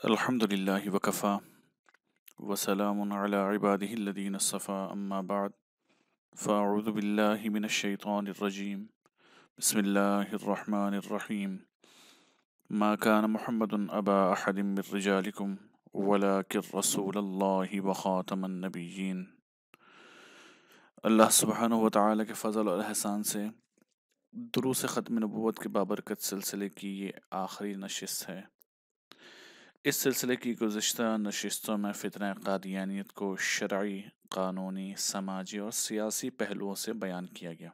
الحمد لله وكفى وسلام على عباده الذين اصطفى أما بعد فأعوذ بالله من الشيطان الرجيم بسم الله الرحمن الرحيم ما كان محمد أبا أحد من رجالكم ولكن رسول الله وخاتم النبيين۔ اللہ سبحانہ و تعالیٰ کے فضل اور احسان سے دروس ختم نبوت کے بابرکت سلسلے کی یہ آخری نشست ہے۔ اس سلسلے کی گزشتہ نشستوں میں فتنہ قادیانیت کو شرعی، قانونی، سماجی اور سیاسی پہلوؤں سے بیان کیا گیا۔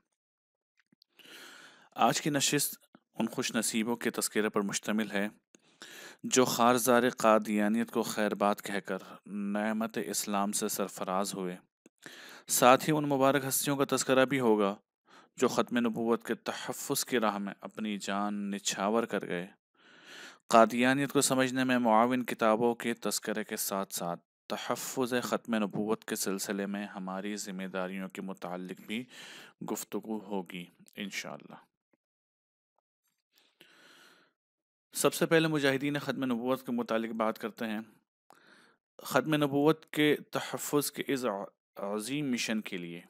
آج کی نشست ان خوش نصیبوں کے تذکرے پر مشتمل ہے جو خارزار قادیانیت کو خیر بات کہہ کر نعمت اسلام سے سرفراز ہوئے۔ ساتھ ہی ان مبارک ہستیوں کا تذکرہ بھی ہوگا جو ختم نبوت کے تحفظ کی راہ میں اپنی جان نچھاور کر گئے۔ قادیانیت کو سمجھنے میں معاون کتابوں کے تذکرے کے ساتھ ساتھ تحفظ ختم نبوت کے سلسلے میں ہماری ذمہ داریوں کے متعلق بھی گفتگو ہوگی انشاءاللہ۔ سب سے پہلے مجاہدین ختم نبوت کے متعلق بات کرتے ہیں۔ ختم نبوت کے تحفظ کے اس عظیم مشن کے لیے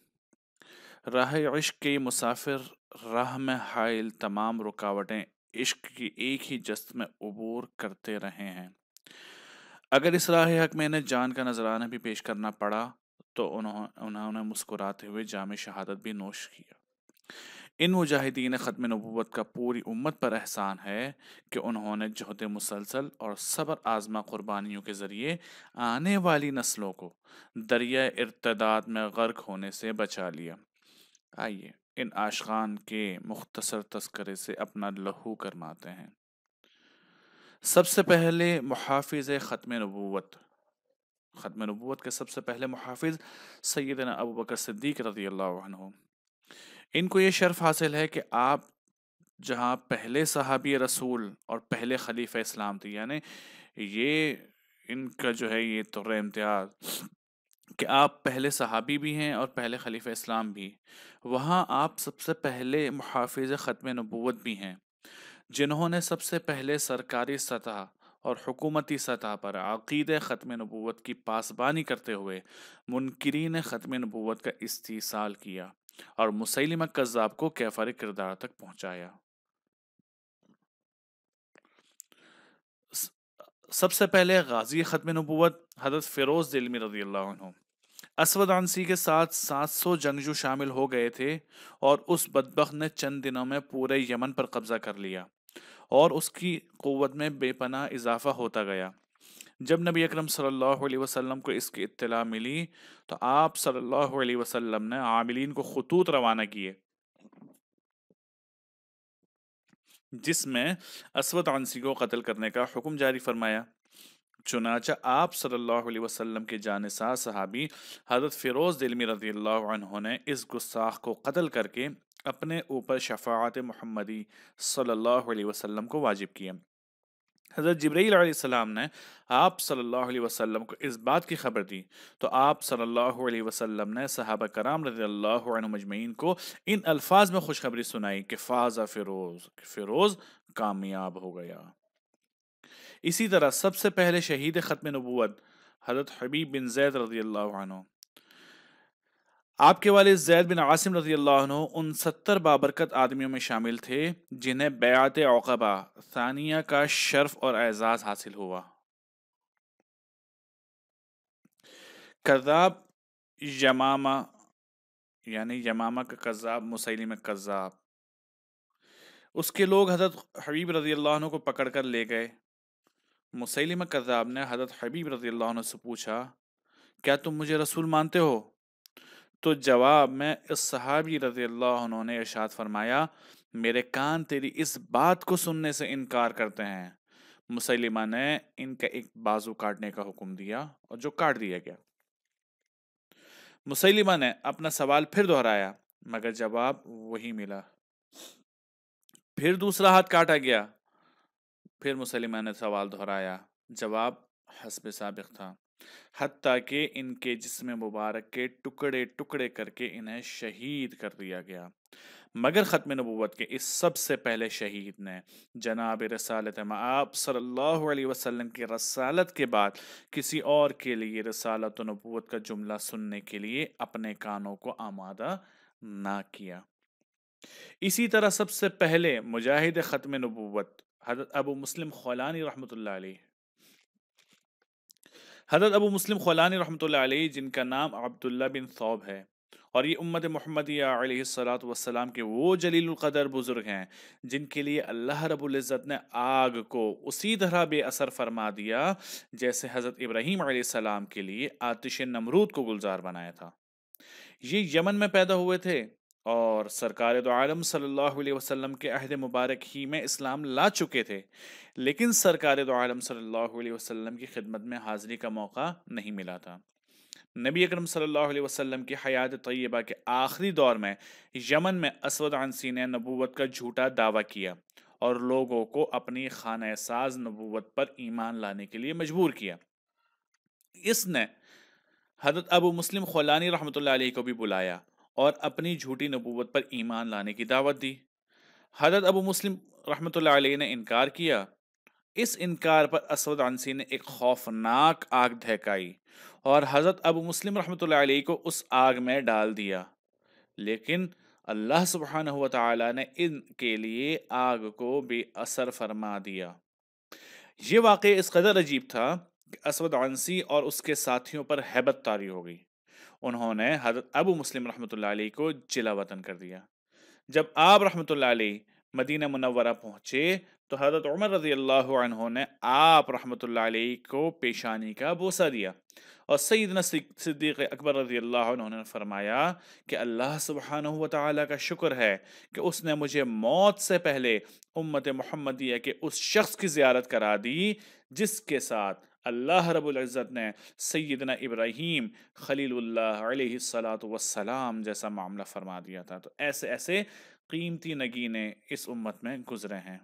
راہ عشق کے مسافر راہ میں حائل تمام رکاوٹیں عشق کی ایک ہی جست میں عبور کرتے رہے ہیں۔ اگر اس راہ حق میں انہیں جان کا نذرانہ بھی پیش کرنا پڑا تو انہوں نے مسکراتے ہوئے جام شہادت بھی نوش کیا۔ ان مجاہدین ختم نبوت کا پوری امت پر احسان ہے کہ انہوں نے جہد مسلسل اور صبر آزما قربانیوں کے ذریعے آنے والی نسلوں کو دریا ارتداد میں غرق ہونے سے بچا لیا۔ آئیے ان عاشقان کے مختصر تذکرے سے اپنا لہو کرماتے ہیں۔ سب سے پہلے محافظ ختم نبوت کے سب سے پہلے محافظ سیدنا ابوبکر صدیق رضی اللہ عنہ۔ ان کو یہ شرف حاصل ہے کہ آپ جہاں پہلے صحابی رسول اور پہلے خلیفہ اسلام تھے، یعنی یہ ان کا جو ہے یہ طور امتیاز کہ آپ پہلے صحابی بھی ہیں اور پہلے خلیفہ اسلام بھی، وہاں آپ سب سے پہلے محافظ ختم نبوت بھی ہیں، جنہوں نے سب سے پہلے سرکاری سطح اور حکومتی سطح پر عقید ختم نبوت کی پاسبانی کرتے ہوئے منکرین ختم نبوت کا استحصال کیا اور مسیلمہ کذاب کو کیفر کردار تک پہنچایا۔ سب سے پہلے غازی ختم نبوت حضرت فیروز دلمی رضی اللہ عنہ۔ اسود عنسی کے ساتھ 700 جنگجو شامل ہو گئے تھے اور اس بدبخت نے چند دنوں میں پورے یمن پر قبضہ کر لیا اور اس کی قوت میں بے پناہ اضافہ ہوتا گیا۔ جب نبی اکرم صلی اللہ علیہ وسلم کو اس کی اطلاع ملی تو آپ صلی اللہ علیہ وسلم نے عاملین کو خطوط روانہ کیے جس میں اسود عنسی کو قتل کرنے کا حکم جاری فرمایا۔ چنانچہ آپ صلی اللہ علیہ وسلم کے جانثار صحابی حضرت فیروز دلمی رضی اللہ عنہ نے اس گستاخ کو قتل کر کے اپنے اوپر شفاعت محمدی صلی اللہ علیہ وسلم کو واجب کیا۔ حضرت جبرائیل علیہ السلام نے آپ صلی اللہ علیہ وسلم کو اس بات کی خبر دی تو آپ صلی اللہ علیہ وسلم نے صحابہ کرام رضی اللہ عنہم اجمعین کو ان الفاظ میں خوشخبری سنائی کہ فاز فیروز کامیاب ہو گیا۔ اسی طرح سب سے پہلے شہید ختم نبوت حضرت حبیب بن زید رضی اللہ عنہ۔ آپ کے والد زید بن عاصم رضی اللہ عنہ ان 70 بابرکت آدمیوں میں شامل تھے جنہیں بیعت عقبہ ثانیہ کا شرف اور اعزاز حاصل ہوا۔ کذاب یمامہ، یعنی یمامہ کا کذاب مسیلمہ کذاب، اس کے لوگ حضرت حبیب رضی اللہ عنہ کو پکڑ کر لے گئے۔ مسیلمہ کذاب نے حضرت حبیب رضی اللہ عنہ سے پوچھا کیا تم مجھے رسول مانتے ہو؟ تو جواب میں اس صحابی رضی اللہ عنہ نے ارشاد فرمایا میرے کان تیری اس بات کو سننے سے انکار کرتے ہیں۔ مسیلمہ نے ان کا ایک بازو کاٹنے کا حکم دیا اور جو کاٹ دیا گیا۔ مسیلمہ نے اپنا سوال پھر دہرایا مگر جواب وہی ملا۔ پھر دوسرا ہاتھ کاٹا گیا، پھر مسلمہ نے سوال دہرایا، جواب حسب سابق تھا، حتیٰ کہ ان کے جسم مبارک کے ٹکڑے ٹکڑے کر کے انہیں شہید کر دیا گیا۔ مگر ختم نبوت کے اس سب سے پہلے شہید نے جناب رسالت مآب صلی اللہ علیہ وسلم کی رسالت کے بعد کسی اور کے لیے رسالت و نبوت کا جملہ سننے کے لیے اپنے کانوں کو آمادہ نہ کیا۔ اسی طرح سب سے پہلے مجاہد ختم نبوت حضرت ابو مسلم خولانی رحمۃ اللہ علیہ، حضرت ابو مسلم خولانی رحمۃ اللہ علیہ جن کا نام عبداللہ بن ثوب ہے، اور یہ امت محمدیہ علیہ الصلوۃ والسلام کے وہ جلیل القدر بزرگ ہیں جن کے لیے اللہ رب العزت نے آگ کو اسی طرح بے اثر فرما دیا جیسے حضرت ابراہیم علیہ السلام کے لیے آتش نمرود کو گلزار بنایا تھا۔ یہ یمن میں پیدا ہوئے تھے اور سرکار دو عالم صلی اللہ علیہ وسلم کے عہد مبارک ہی میں اسلام لا چکے تھے، لیکن سرکار دو عالم صلی اللہ علیہ وسلم کی خدمت میں حاضری کا موقع نہیں ملا تھا۔ نبی اکرم صلی اللہ علیہ وسلم کی حیات طیبہ کے آخری دور میں یمن میں اسود عنسی نے نبوت کا جھوٹا دعویٰ کیا اور لوگوں کو اپنی خانہ ساز نبوت پر ایمان لانے کے لیے مجبور کیا۔ اس نے حضرت ابو مسلم خولانی رحمۃ اللہ علیہ کو بھی بلایا اور اپنی جھوٹی نبوت پر ایمان لانے کی دعوت دی۔ حضرت ابو مسلم رحمۃ اللہ علیہ نے انکار کیا۔ اس انکار پر اسود عنسی نے ایک خوفناک آگ دہکائی اور حضرت ابو مسلم رحمۃ اللہ علیہ کو اس آگ میں ڈال دیا، لیکن اللہ سبحانہ و تعالی نے ان کے لیے آگ کو بے اثر فرما دیا۔ یہ واقعہ اس قدر عجیب تھا کہ اسود عنسی اور اس کے ساتھیوں پر ہیبت طاری ہو گئی۔ انہوں نے حضرت ابو مسلم رحمۃ اللہ علیہ کو جلا وطن کر دیا۔ جب آپ رحمۃ اللہ علیہ مدینہ منورہ پہنچے تو حضرت عمر رضی اللہ عنہ نے آپ رحمۃ اللہ علیہ کو پیشانی کا بوسہ دیا، اور سیدنا صدیق اکبر رضی اللہ عنہ نے فرمایا کہ اللہ سبحانہ و تعالیٰ کا شکر ہے کہ اس نے مجھے موت سے پہلے امت محمدیہ کے اس شخص کی زیارت کرا دی جس کے ساتھ اللہ رب العزت نے سیدنا ابراہیم خلیل اللہ علیہ الصلاۃ والسلام جیسا معاملہ فرما دیا تھا۔ تو ایسے ایسے قیمتی نگینے اس امت میں گزرے ہیں۔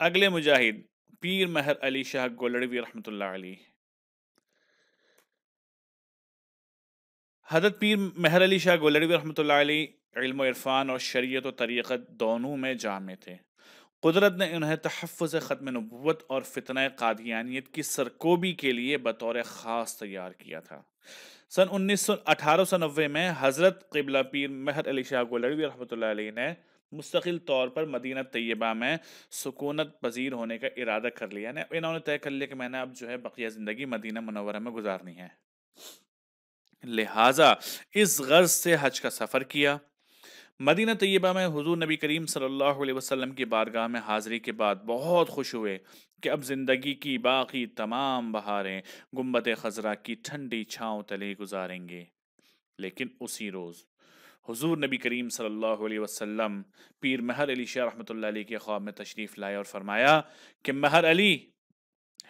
اگلے مجاہد پیر مہر علی شاہ گولڑوی رحمۃ اللہ علیہ۔ حضرت پیر مہر علی شاہ گولڑوی رحمۃ اللہ علیہ علم و عرفان اور شریعت و طریقت دونوں میں جامع تھے۔ قدرت نے انہیں تحفظ ختم نبوت اور فتنہ قادیانیت کی سرکوبی کے لیے بطور خاص تیار کیا تھا۔ سن 1890 میں حضرت قبلہ پیر مہر علی شاہ گولڑوی رحمۃ اللہ علیہ نے مستقل طور پر مدینہ طیبہ میں سکونت پذیر ہونے کا ارادہ کر لیا۔ انہوں نے طے کر لیا کہ میں نے اب جو ہے بقیہ زندگی مدینہ منورہ میں گزارنی ہے، لہٰذا اس غرض سے حج کا سفر کیا۔ مدینہ طیبہ میں حضور نبی کریم صلی اللہ علیہ وسلم کی بارگاہ میں حاضری کے بعد بہت خوش ہوئے کہ اب زندگی کی باقی تمام بہاریں گنبد خضرا کی ٹھنڈی چھاؤں تلے گزاریں گے۔ لیکن اسی روز حضور نبی کریم صلی اللہ علیہ وسلم پیر مہر علی شاہ رحمۃ اللہ علیہ کے خواب میں تشریف لائے اور فرمایا کہ مہر علی،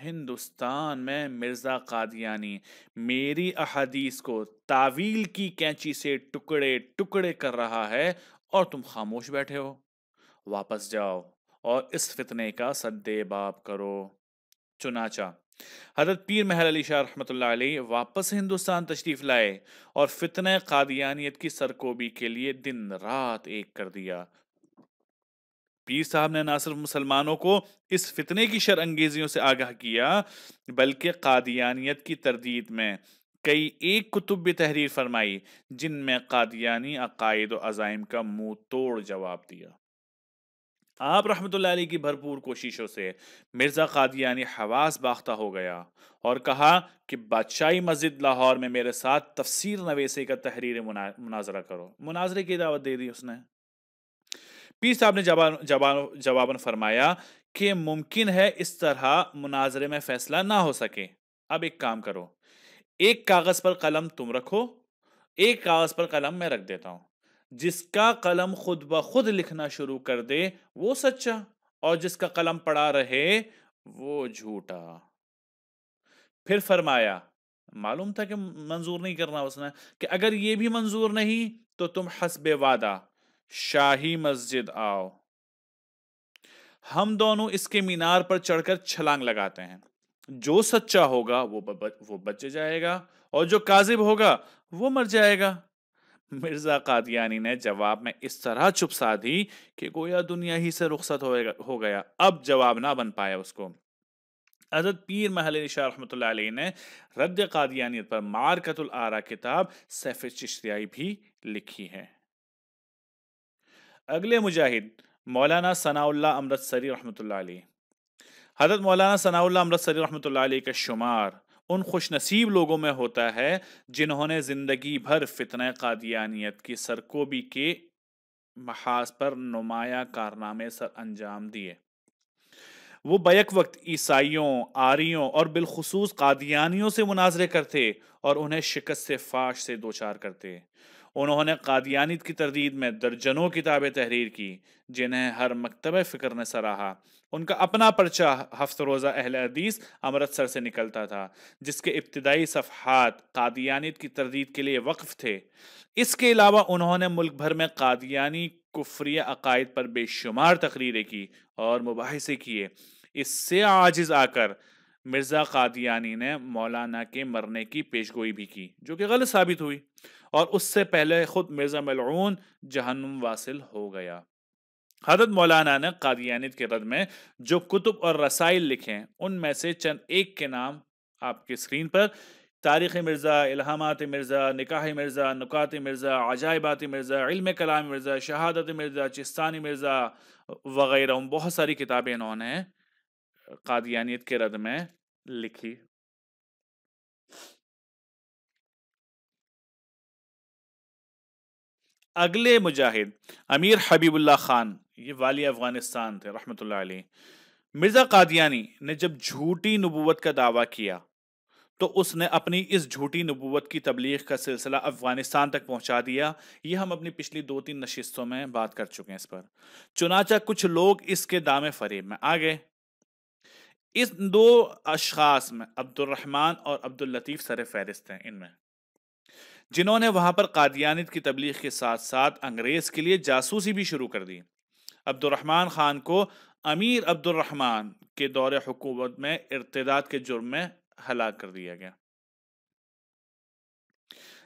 ہندوستان میں مرزا قادیانی میری احادیث کو تعویل کی کینچی سے ٹکڑے ٹکڑے کر رہا ہے اور تم خاموش بیٹھے ہو۔ واپس جاؤ اور اس فتنے کا سد باب کرو۔ چنانچہ حضرت پیر مہر علی شاہ رحمۃ اللہ علیہ واپس ہندوستان تشریف لائے اور فتنہ قادیانیت کی سرکوبی کے لیے دن رات ایک کر دیا۔ پیر صاحب نے نہ صرف مسلمانوں کو اس فتنے کی شر انگیزیوں سے آگاہ کیا بلکہ قادیانیت کی تردید میں کئی ایک کتب بھی تحریر فرمائی جن میں قادیانی عقائد و عزائم کا منہ توڑ جواب دیا۔ آپ رحمت اللہ علیہ کی بھرپور کوششوں سے مرزا قادیانی حواس باختہ ہو گیا اور کہا کہ بادشاہی مسجد لاہور میں میرے ساتھ تفسیر نویسی کا تحریر مناظرہ کرو۔ مناظرے کی دعوت دے دی اس نے۔ پیر صاحب نے جواباً فرمایا کہ ممکن ہے اس طرح مناظرے میں فیصلہ نہ ہو سکے۔ اب ایک کام کرو، ایک کاغذ پر قلم تم رکھو، ایک کاغذ پر قلم میں رکھ دیتا ہوں، جس کا قلم خود بخود لکھنا شروع کر دے وہ سچا، اور جس کا قلم پڑا رہے وہ جھوٹا۔ پھر فرمایا، معلوم تھا کہ منظور نہیں کرنا اس نے، کہ اگر یہ بھی منظور نہیں تو تم حسب وعدہ شاہی مسجد آؤ، ہم دونوں اس کے مینار پر چڑھ کر چھلانگ لگاتے ہیں، جو سچا ہوگا وہ بچ جائے گا اور جو کاذب ہوگا وہ مر جائے گا۔ مرزا قادیانی نے جواب میں اس طرح چپ سا دی کہ گویا دنیا ہی سے رخصت ہو گیا، اب جواب نہ بن پایا اس کو۔ حضرت پیر محل نشاء رحمۃ اللہ علیہ نے رد قادیانیت پر معرکۃ الآراء کتاب سیف چشتیائی بھی لکھی ہے۔ اگلے مجاہد مولانا ثناء اللہ امرتسری رحمۃ اللہ علیہ۔ حضرت مولانا ثناء اللہ امرتسری رحمۃ اللہ علیہ کا شمار ان خوش نصیب لوگوں میں ہوتا ہے جنہوں نے زندگی بھر فتنہ قادیانیت کی سرکوبی کے محاذ پر نمایاں کارنامے سر انجام دیے۔ وہ بیک وقت عیسائیوں، آریوں اور بالخصوص قادیانیوں سے مناظرے کرتے اور انہیں شکست فاش سے دوچار کرتے۔ انہوں نے قادیانیت کی تردید میں درجنوں کتابیں تحریر کی جنہیں ہر مکتبہ فکر نے سراہا۔ ان کا اپنا پرچہ ہفت روزہ اہل حدیث امرتسر سے نکلتا تھا، جس کے ابتدائی صفحات قادیانیت کی تردید کے لیے وقف تھے۔ اس کے علاوہ انہوں نے ملک بھر میں قادیانی کفریہ عقائد پر بے شمار تقریریں کی اور مباحثے کیے۔ اس سے عاجز آ کر مرزا قادیانی نے مولانا کے مرنے کی پیشگوئی بھی کی، جو کہ غلط ثابت ہوئی، اور اس سے پہلے خود مرزا ملعون جہنم واصل ہو گیا۔ حضرت مولانا نے قادیانیت کے رد میں جو کتب اور رسائل لکھے ان میں سے چند ایک کے نام آپ کی اسکرین پر: تاریخ مرزا، الہامات مرزا، نکاح مرزا، نکات مرزا، عجائبات مرزا، علم کلام مرزا، شہادت مرزا، چستانی مرزا وغیرہ۔ بہت ساری کتابیں انہوں نے قادیانیت کے رد میں لکھی۔ اگلے مجاہد امیر حبیب اللہ خان، یہ والی افغانستان تھے رحمۃ اللہ علیہ۔ مرزا قادیانی نے جب جھوٹی نبوت کا دعویٰ کیا تو اس نے اپنی اس جھوٹی نبوت کی تبلیغ کا سلسلہ افغانستان تک پہنچا دیا۔ یہ ہم اپنی پچھلی 2-3 نشستوں میں بات کر چکے ہیں اس پر۔ چنانچہ کچھ لوگ اس کے دام فریب میں آ گئے۔ اس دو اشخاص میں عبد الرحمن اور عبد اللطیف سر فہرست ہیں، ان میں جنہوں نے وہاں پر قادیانیت کی تبلیغ کے ساتھ ساتھ انگریز کے لیے جاسوسی بھی شروع کر دی۔ عبد الرحمن خان کو امیر عبد الرحمن کے دور حکومت میں ارتداد کے جرم میں ہلاک کر دیا گیا،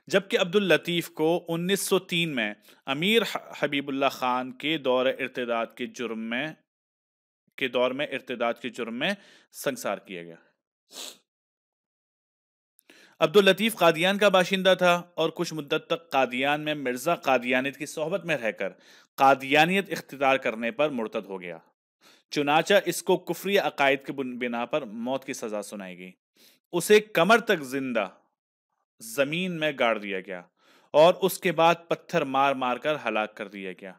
جبکہ عبد اللطیف کو 1903 میں امیر حبیب اللہ خان کے دور میں ارتداد کے جرم میں سنگسار کیا گیا۔ عبد اللطیف قادیان کا باشندہ تھا اور کچھ مدت تک قادیان میں مرزا قادیانیت کی صحبت میں رہ کر قادیانیت اختیار کرنے پر مرتد ہو گیا۔ چنانچہ اس کو کفری عقائد کے بنا پر موت کی سزا سنائی گئی۔ اسے کمر تک زندہ زمین میں گاڑ دیا گیا اور اس کے بعد پتھر مار مار کر ہلاک کر دیا گیا۔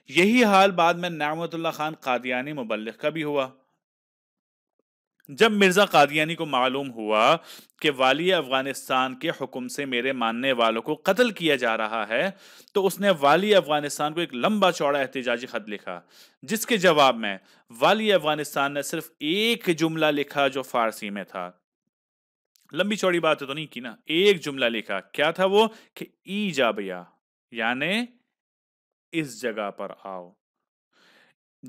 یہی حال بعد میں نعمت اللہ خان قادیانی مبلغ کا بھی ہوا۔ جب مرزا قادیانی کو معلوم ہوا کہ والی افغانستان کے حکم سے میرے ماننے والوں کو قتل کیا جا رہا ہے تو اس نے والی افغانستان کو ایک لمبا چوڑا احتجاجی خط لکھا، جس کے جواب میں والی افغانستان نے صرف ایک جملہ لکھا جو فارسی میں تھا۔ لمبی چوڑی بات تو نہیں کی نا، ایک جملہ لکھا۔ کیا تھا وہ؟ کہ ای جا بیا، یعنی اس جگہ پر آؤ۔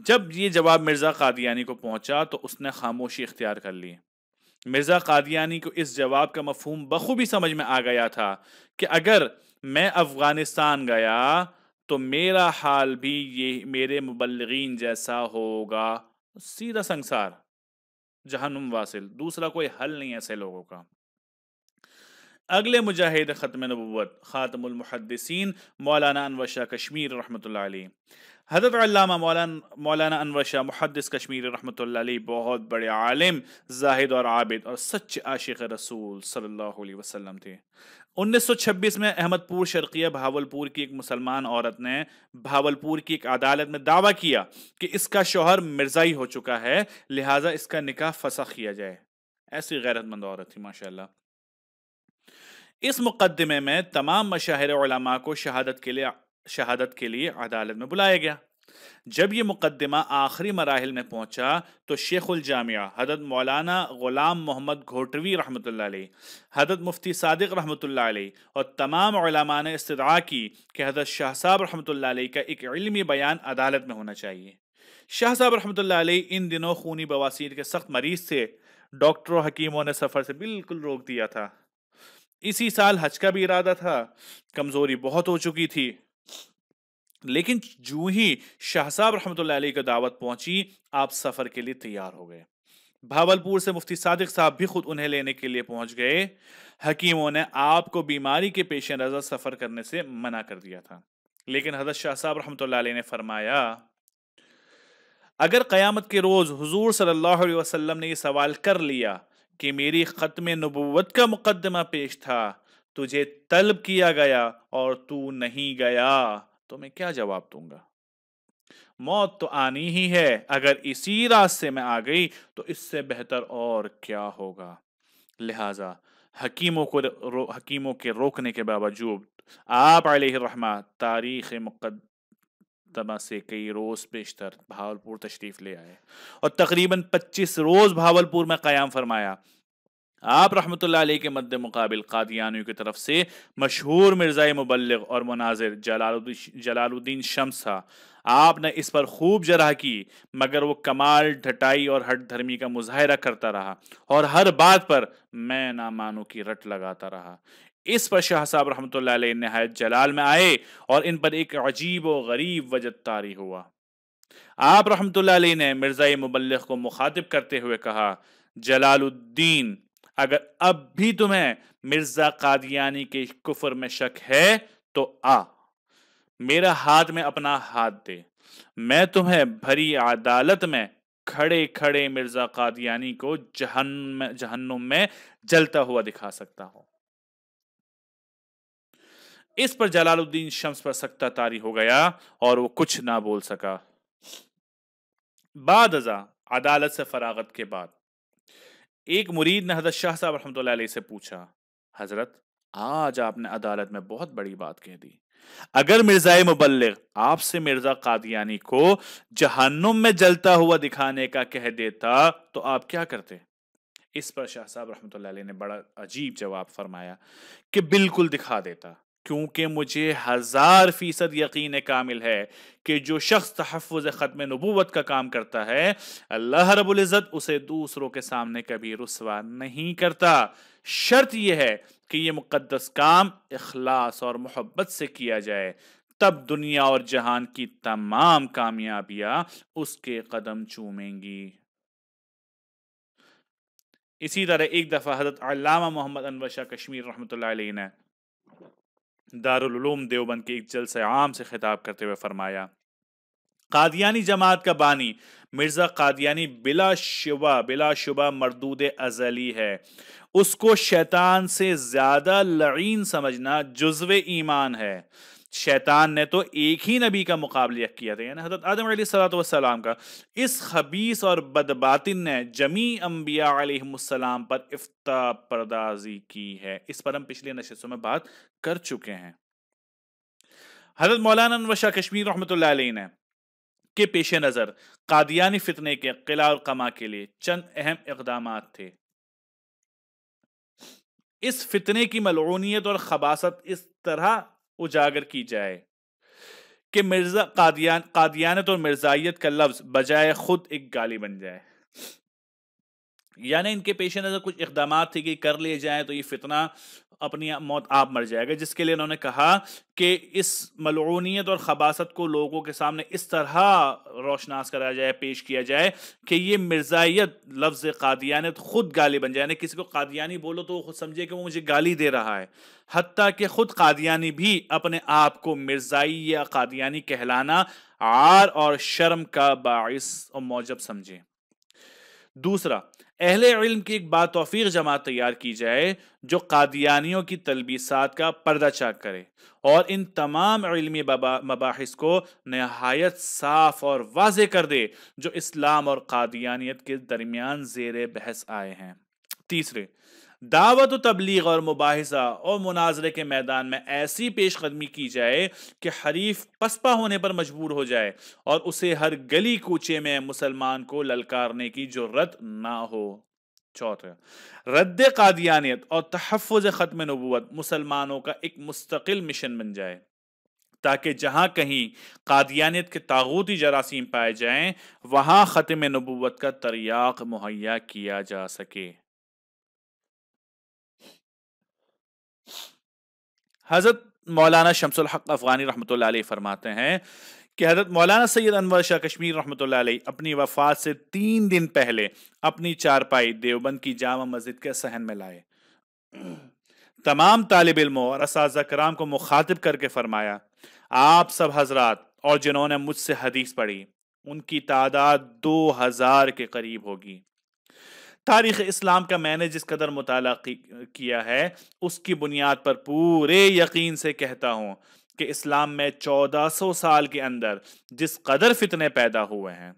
جب یہ جواب مرزا قادیانی کو پہنچا تو اس نے خاموشی اختیار کر لی۔ مرزا قادیانی کو اس جواب کا مفہوم بخوبی سمجھ میں آ گیا تھا کہ اگر میں افغانستان گیا تو میرا حال بھی یہ میرے مبلغین جیسا ہوگا، سیدھا سنسار، جہنم واصل، دوسرا کوئی حل نہیں ایسے لوگوں کا۔ اگلے مجاہد ختم نبوت خاتم المحدثین مولانا انور شاہ کشمیر رحمۃ اللہ علیہ۔ حضرت علامہ مولانا انور شاہ محدث کشمیر رحمۃ اللہ علیہ بہت بڑے عالم، زاہد اور عابد اور سچے عاشق رسول صلی اللہ علیہ وسلم تھے۔ 1926 میں احمد پور شرقیہ بھاولپور کی ایک مسلمان عورت نے بھاولپور کی ایک عدالت میں دعویٰ کیا کہ اس کا شوہر مرزائی ہو چکا ہے، لہٰذا اس کا نکاح فسخ کیا جائے۔ ایسی غیرت مند عورت تھی ماشاءاللہ۔ اس مقدمے میں تمام مشاہیر علماء کو شہادت کے لیے عدالت میں بلایا گیا۔ جب یہ مقدمہ آخری مراحل میں پہنچا تو شیخ الجامعہ حضرت مولانا غلام محمد گھوٹوی رحمۃ اللہ علیہ، حضرت مفتی صادق رحمۃ اللہ علیہ اور تمام علماء نے استدعا کی کہ حضرت شاہ صاحب رحمۃ اللہ علیہ کا ایک علمی بیان عدالت میں ہونا چاہیے۔ شاہ صاحب رحمۃ اللہ علیہ ان دنوں خونی بواسیر کے سخت مریض تھے۔ ڈاکٹروں حکیموں نے سفر سے بالکل روک دیا تھا۔ اسی سال حج کا بھی ارادہ تھا، کمزوری بہت ہو چکی تھی، لیکن جو ہی شاہ صاحب رحمۃ اللہ علیہ کی دعوت پہنچی، آپ سفر کے لیے تیار ہو گئے۔ بھاولپور سے مفتی صادق صاحب بھی خود انہیں لینے کے لیے پہنچ گئے۔ حکیموں نے آپ کو بیماری کے پیش نظر سفر کرنے سے منع کر دیا تھا، لیکن حضرت شاہ صاحب رحمۃ اللہ علیہ نے فرمایا، اگر قیامت کے روز حضور صلی اللہ علیہ وسلم نے یہ سوال کر لیا کہ میری ختم نبوت کا مقدمہ پیش تھا، تجھے طلب کیا گیا اور تو نہیں گیا، تو میں کیا جواب دوں گا؟ موت تو آنی ہی ہے، اگر اسی راستے میں آ گئی تو اس سے بہتر اور کیا ہوگا؟ لہذا حکیموں کے روکنے کے باوجود آپ علیہ الرحمہ تاریخ مقدمہ سے کئی روز بیشتر بھاولپور تشریف لے آئے اور تقریباً 25 روز بھاولپور میں قیام فرمایا۔ آپ رحمت اللہ علیہ کے مد مقابل قادیانیوں کی طرف سے مشہور مرزا مبلغ اور مناظر جلال الدین شمس تھا۔ آپ نے اس پر خوب جرح کی، مگر وہ کمال ڈھٹائی اور ہٹ دھرمی کا مظاہرہ کرتا رہا اور ہر بات پر میں نہ مانوں کی رٹ لگاتا رہا۔ اس پر شاہ صاحب رحمت اللہ علیہ نہایت جلال میں آئے اور ان پر ایک عجیب و غریب وجہ طاری ہوا۔ آپ رحمت اللہ علیہ نے مرزا مبلغ کو مخاطب کرتے ہوئے کہا، جلال الدین، اگر اب بھی تمہیں مرزا قادیانی کے کفر میں شک ہے تو میرا ہاتھ میں اپنا ہاتھ دے، میں تمہیں بھری عدالت میں کھڑے کھڑے مرزا قادیانی کو جہنم میں جلتا ہوا دکھا سکتا ہوں۔ اس پر جلال الدین شمس پر سکتہ طاری ہو گیا اور وہ کچھ نہ بول سکا۔ بعد ازاں عدالت سے فراغت کے بعد ایک مرید نے حضرت شاہ صاحب رحمۃ اللہ علیہ سے پوچھا، حضرت آج آپ نے عدالت میں بہت بڑی بات کہہ دی، اگر مرزا مبلغ آپ سے مرزا قادیانی کو جہنم میں جلتا ہوا دکھانے کا کہہ دیتا تو آپ کیا کرتے؟ اس پر شاہ صاحب رحمۃ اللہ علیہ نے بڑا عجیب جواب فرمایا کہ بالکل دکھا دیتا، کیونکہ مجھے 1000% یقین کامل ہے کہ جو شخص تحفظ ختم نبوت کا کام کرتا ہے، اللہ رب العزت اسے دوسروں کے سامنے کبھی رسوا نہیں کرتا۔ شرط یہ ہے کہ یہ مقدس کام اخلاص اور محبت سے کیا جائے، تب دنیا اور جہان کی تمام کامیابیاں اس کے قدم چومیں گی۔ اسی طرح ایک دفعہ حضرت علامہ محمد انور شاہ کشمیر رحمۃ اللہ علیہ نے دارالعلوم دیوبند کے ایک جلسہ عام سے خطاب کرتے ہوئے فرمایا، قادیانی جماعت کا بانی مرزا قادیانی بلا شبہ مردود ازلی ہے، اس کو شیطان سے زیادہ لعین سمجھنا جزو ایمان ہے۔ شیطان نے تو ایک ہی نبی کا مقابلہ کیا تھا، یعنی حضرت آدم علیہ السلام کا، اس خبیث اور بدباطن نے جمیع انبیاء علیہ السلام پر افتراء پردازی کی ہے۔ اس پر ہم پچھلے نشستوں میں بات کر چکے ہیں۔ حضرت مولانا انور شاہ کشمیر رحمۃ اللہ علیہ نے کے پیش نظر قادیانی فتنے کے قلع القمع کے لیے چند اہم اقدامات تھے۔ اس فتنے کی ملعونیت اور خباثت اس طرح اجاگر کی جائے کہ مرزا قادیانت اور مرزائیت کا لفظ بجائے خود ایک گالی بن جائے، یعنی ان کے پیش نظر کچھ اقدامات تھے کہ کر لیے جائیں تو یہ فتنہ اپنی موت آپ مر جائے گا، جس کے لیے انہوں نے کہا کہ اس ملعونیت اور خباثت کو لوگوں کے سامنے اس طرح روشناس کرایا جائے، پیش کیا جائے کہ یہ مرزائیت لفظ قادیانت خود گالی بن جائے، یعنی کسی کو قادیانی بولو تو وہ خود سمجھے کہ وہ مجھے گالی دے رہا ہے، حتیٰ کہ خود قادیانی بھی اپنے آپ کو مرزائی یا قادیانی کہلانا عار اور شرم کا باعث اور موجب سمجھے۔ دوسرا، اہل علم کی ایک با توفیق جماعت تیار کی جائے جو قادیانیوں کی تلبیسات کا پردہ چاک کرے اور ان تمام علمی مباحث کو نہایت صاف اور واضح کر دے جو اسلام اور قادیانیت کے درمیان زیر بحث آئے ہیں۔ تیسرے، دعوت و تبلیغ اور مباحثہ اور مناظرے کے میدان میں ایسی پیش قدمی کی جائے کہ حریف پسپا ہونے پر مجبور ہو جائے اور اسے ہر گلی کوچے میں مسلمان کو للکارنے کی جرت نہ ہو۔ چوتھا، رد قادیانیت اور تحفظ ختم نبوت مسلمانوں کا ایک مستقل مشن بن جائے، تاکہ جہاں کہیں قادیانیت کے طاغوتی جراثیم پائے جائیں وہاں ختم نبوت کا تریاق مہیا کیا جا سکے۔ حضرت مولانا شمس الحق افغانی رحمۃ اللہ علیہ فرماتے ہیں کہ حضرت مولانا سید انور شاہ کشمیر رحمۃ اللہ علیہ اپنی وفات سے 3 دن پہلے اپنی چارپائی دیوبند کی جامع مسجد کے صحن میں لائے، تمام طالب علموں اور اساتذہ کرام کو مخاطب کر کے فرمایا، آپ سب حضرات اور جنہوں نے مجھ سے حدیث پڑھی ان کی تعداد 2000 کے قریب ہوگی۔ تاریخ اسلام کا میں نے جس قدر مطالعہ کیا ہے اس کی بنیاد پر پورے یقین سے کہتا ہوں کہ اسلام میں 1400 سال کے اندر جس قدر فتنے پیدا ہوئے ہیں،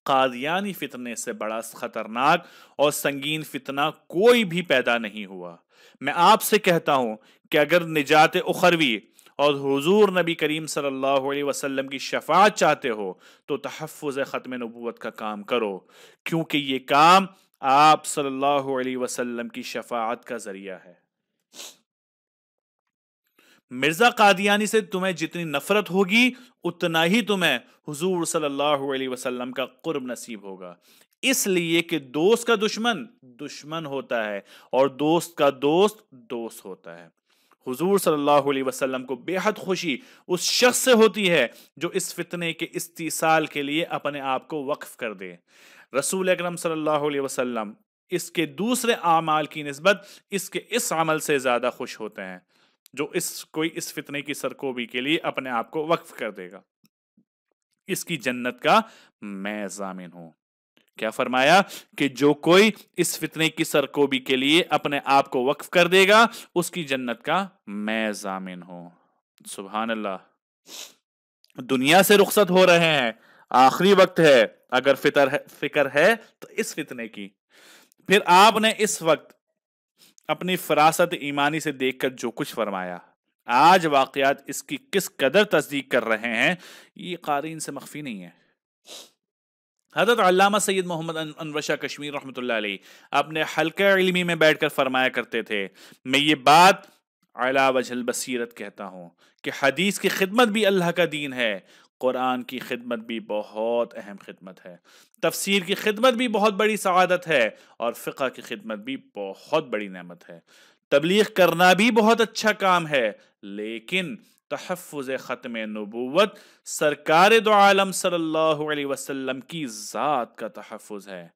قادیانی فتنے سے بڑا خطرناک اور سنگین فتنہ کوئی بھی پیدا نہیں ہوا۔ میں آپ سے کہتا ہوں کہ اگر نجات اخروی اور حضور نبی کریم صلی اللہ علیہ وسلم کی شفاعت چاہتے ہو تو تحفظ ختم نبوت کا کام کرو، کیونکہ یہ کام آپ صلی اللہ علیہ وسلم کی شفاعت کا ذریعہ ہے۔ مرزا قادیانی سے تمہیں جتنی نفرت ہوگی اتنا ہی تمہیں حضور صلی اللہ علیہ وسلم کا قرب نصیب ہوگا، اس لیے کہ دوست کا دشمن دشمن ہوتا ہے اور دوست کا دوست دوست ہوتا ہے۔ حضور صلی اللہ علیہ وسلم کو بے حد خوشی اس شخص سے ہوتی ہے جو اس فتنے کے استیصال کے لیے اپنے آپ کو وقف کر دے۔ رسول اکرم صلی اللہ علیہ وسلم اس کے دوسرے اعمال کی نسبت اس کے اس عمل سے زیادہ خوش ہوتے ہیں جو کوئی اس فتنے کی سرکوبی کے لیے اپنے آپ کو وقف کر دے گا، اس کی جنت کا میں ضامن ہوں۔ کیا فرمایا کہ جو کوئی اس فتنے کی سرکوبی کے لیے اپنے آپ کو وقف کر دے گا اس کی جنت کا میں ضامن ہوں۔ سبحان اللہ۔ دنیا سے رخصت ہو رہے ہیں، آخری وقت ہے، اگر فکر ہے تو اس فتنے کی۔ پھر آپ نے اس وقت اپنی فراست ایمانی سے دیکھ کر جو کچھ فرمایا، آج واقعات اس کی کس قدر تصدیق کر رہے ہیں یہ قارئین سے مخفی نہیں ہے۔ حضرت علامہ سید محمد انور شاہ کشمیر رحمۃ اللہ علیہ اپنے حلقہ علمی میں بیٹھ کر فرمایا کرتے تھے، میں یہ بات علی وجہ البصیرت کہتا ہوں کہ حدیث کی خدمت بھی اللہ کا دین ہے، قرآن کی خدمت بھی بہت اہم خدمت ہے، تفسیر کی خدمت بھی بہت بڑی سعادت ہے، اور فقہ کی خدمت بھی بہت بڑی نعمت ہے۔ تبلیغ کرنا بھی بہت اچھا کام ہے، لیکن تحفظ ختم نبوت سرکار دو عالم صلی اللہ علیہ وسلم کی ذات کا تحفظ ہے۔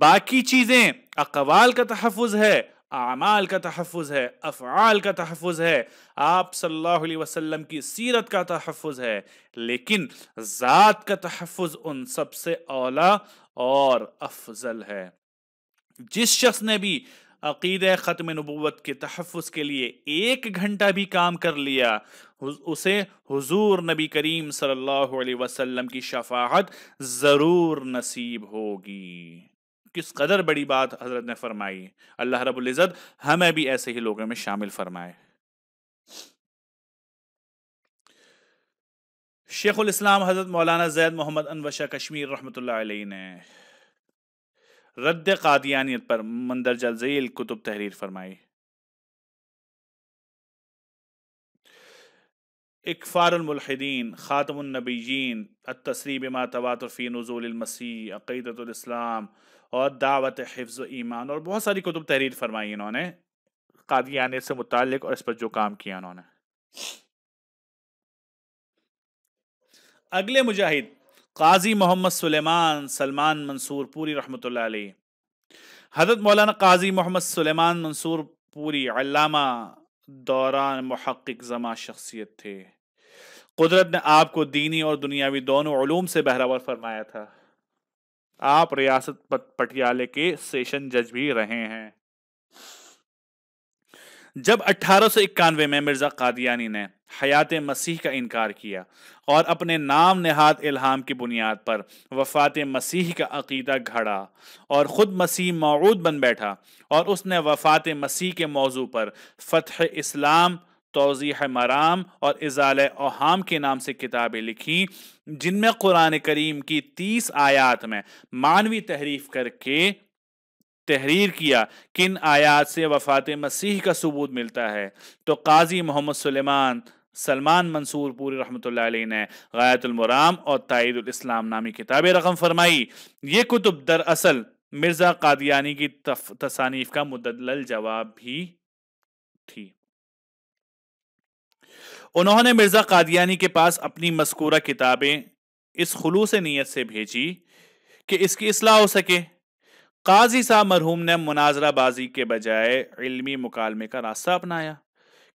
باقی چیزیں اقوال کا تحفظ ہے، اعمال کا تحفظ ہے، افعال کا تحفظ ہے، آپ صلی اللہ علیہ وسلم کی سیرت کا تحفظ ہے، لیکن ذات کا تحفظ ان سب سے اعلیٰ اور افضل ہے۔ جس شخص نے بھی عقیدہ ختم نبوت کے تحفظ کے لیے 1 گھنٹہ بھی کام کر لیا اسے حضور نبی کریم صلی اللہ علیہ وسلم کی شفاعت ضرور نصیب ہوگی۔ کس قدر بڑی بات حضرت نے فرمائی، اللہ رب العزت ہمیں بھی ایسے ہی لوگوں میں شامل فرمائے۔ شیخ الاسلام حضرت مولانا زید محمد انور شاہ کشمیر رحمۃ اللہ علیہ نے رد قادیانیت پر مندرجہ ذیل کتب تحریر فرمائی۔ اکفار الملحدین، خاتم النبیین، التصریح بما تواتر فی نزول المسیح، عقیدۃ الاسلام اور دعوت حفظ و ایمان، اور بہت ساری کتب تحریر فرمائی انہوں نے قادیانیت سے متعلق اور اس پر جو کام کیا انہوں نے۔ اگلے مجاہد قاضی محمد سلمان منصور پوری رحمۃ اللہ علیہ۔ حضرت مولانا قاضی محمد سلیمان منصور پوری علامہ دوران محقق زماں شخصیت تھے۔ قدرت نے آپ کو دینی اور دنیاوی دونوں علوم سے بہرور فرمایا تھا۔ آپ ریاست پٹیالے کے سیشن جج بھی رہے ہیں۔ جب 1891 میں مرزا قادیانی نے حیات مسیح کا انکار کیا اور اپنے نام نہاد الہام کی بنیاد پر وفات مسیح کا عقیدہ گھڑا اور خود مسیح موعود بن بیٹھا، اور اس نے وفات مسیح کے موضوع پر فتح اسلام، توضیح مرام اور ازالہ اوہام کے نام سے کتابیں لکھی، جن میں قرآن کریم کی 30 آیات میں معنوی تحریف کر کے تحریر کیا کہ ان آیات سے وفات مسیح کا ثبوت ملتا ہے، تو قاضی محمد سلمان منصور پوری رحمۃ اللہ علیہ نے غایۃ المرام اور تائید الاسلام نامی کتابیں رقم فرمائی۔ یہ کتب دراصل مرزا قادیانی کی تصانیف کا مدلل جواب بھی تھی۔ انہوں نے مرزا قادیانی کے پاس اپنی مذکورہ کتابیں اس خلوص نیت سے بھیجی کہ اس کی اصلاح ہو سکے۔ قاضی صاحب مرحوم نے مناظرہ بازی کے بجائے علمی مکالمے کا راستہ اپنایا،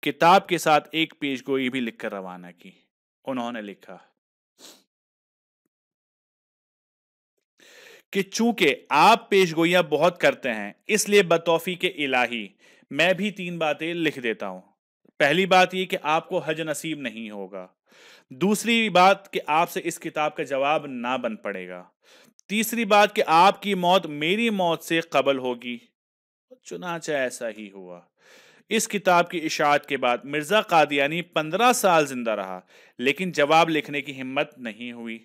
کتاب کے ساتھ ایک پیش گوئی بھی لکھ کر روانہ کی۔ انہوں نے لکھا کہ چونکہ آپ پیش گوئیاں بہت کرتے ہیں، اس لیے بتوفیق الہی میں بھی 3 باتیں لکھ دیتا ہوں۔ پہلی بات یہ کہ آپ کو حج نصیب نہیں ہوگا، دوسری بات کہ آپ سے اس کتاب کا جواب نہ بن پڑے گا، تیسری بات کہ آپ کی موت میری موت سے قبل ہوگی۔ چنانچہ ایسا ہی ہوا۔ اس کتاب کی اشاعت کے بعد مرزا قادیانی 15 سال زندہ رہا، لیکن جواب لکھنے کی ہمت نہیں ہوئی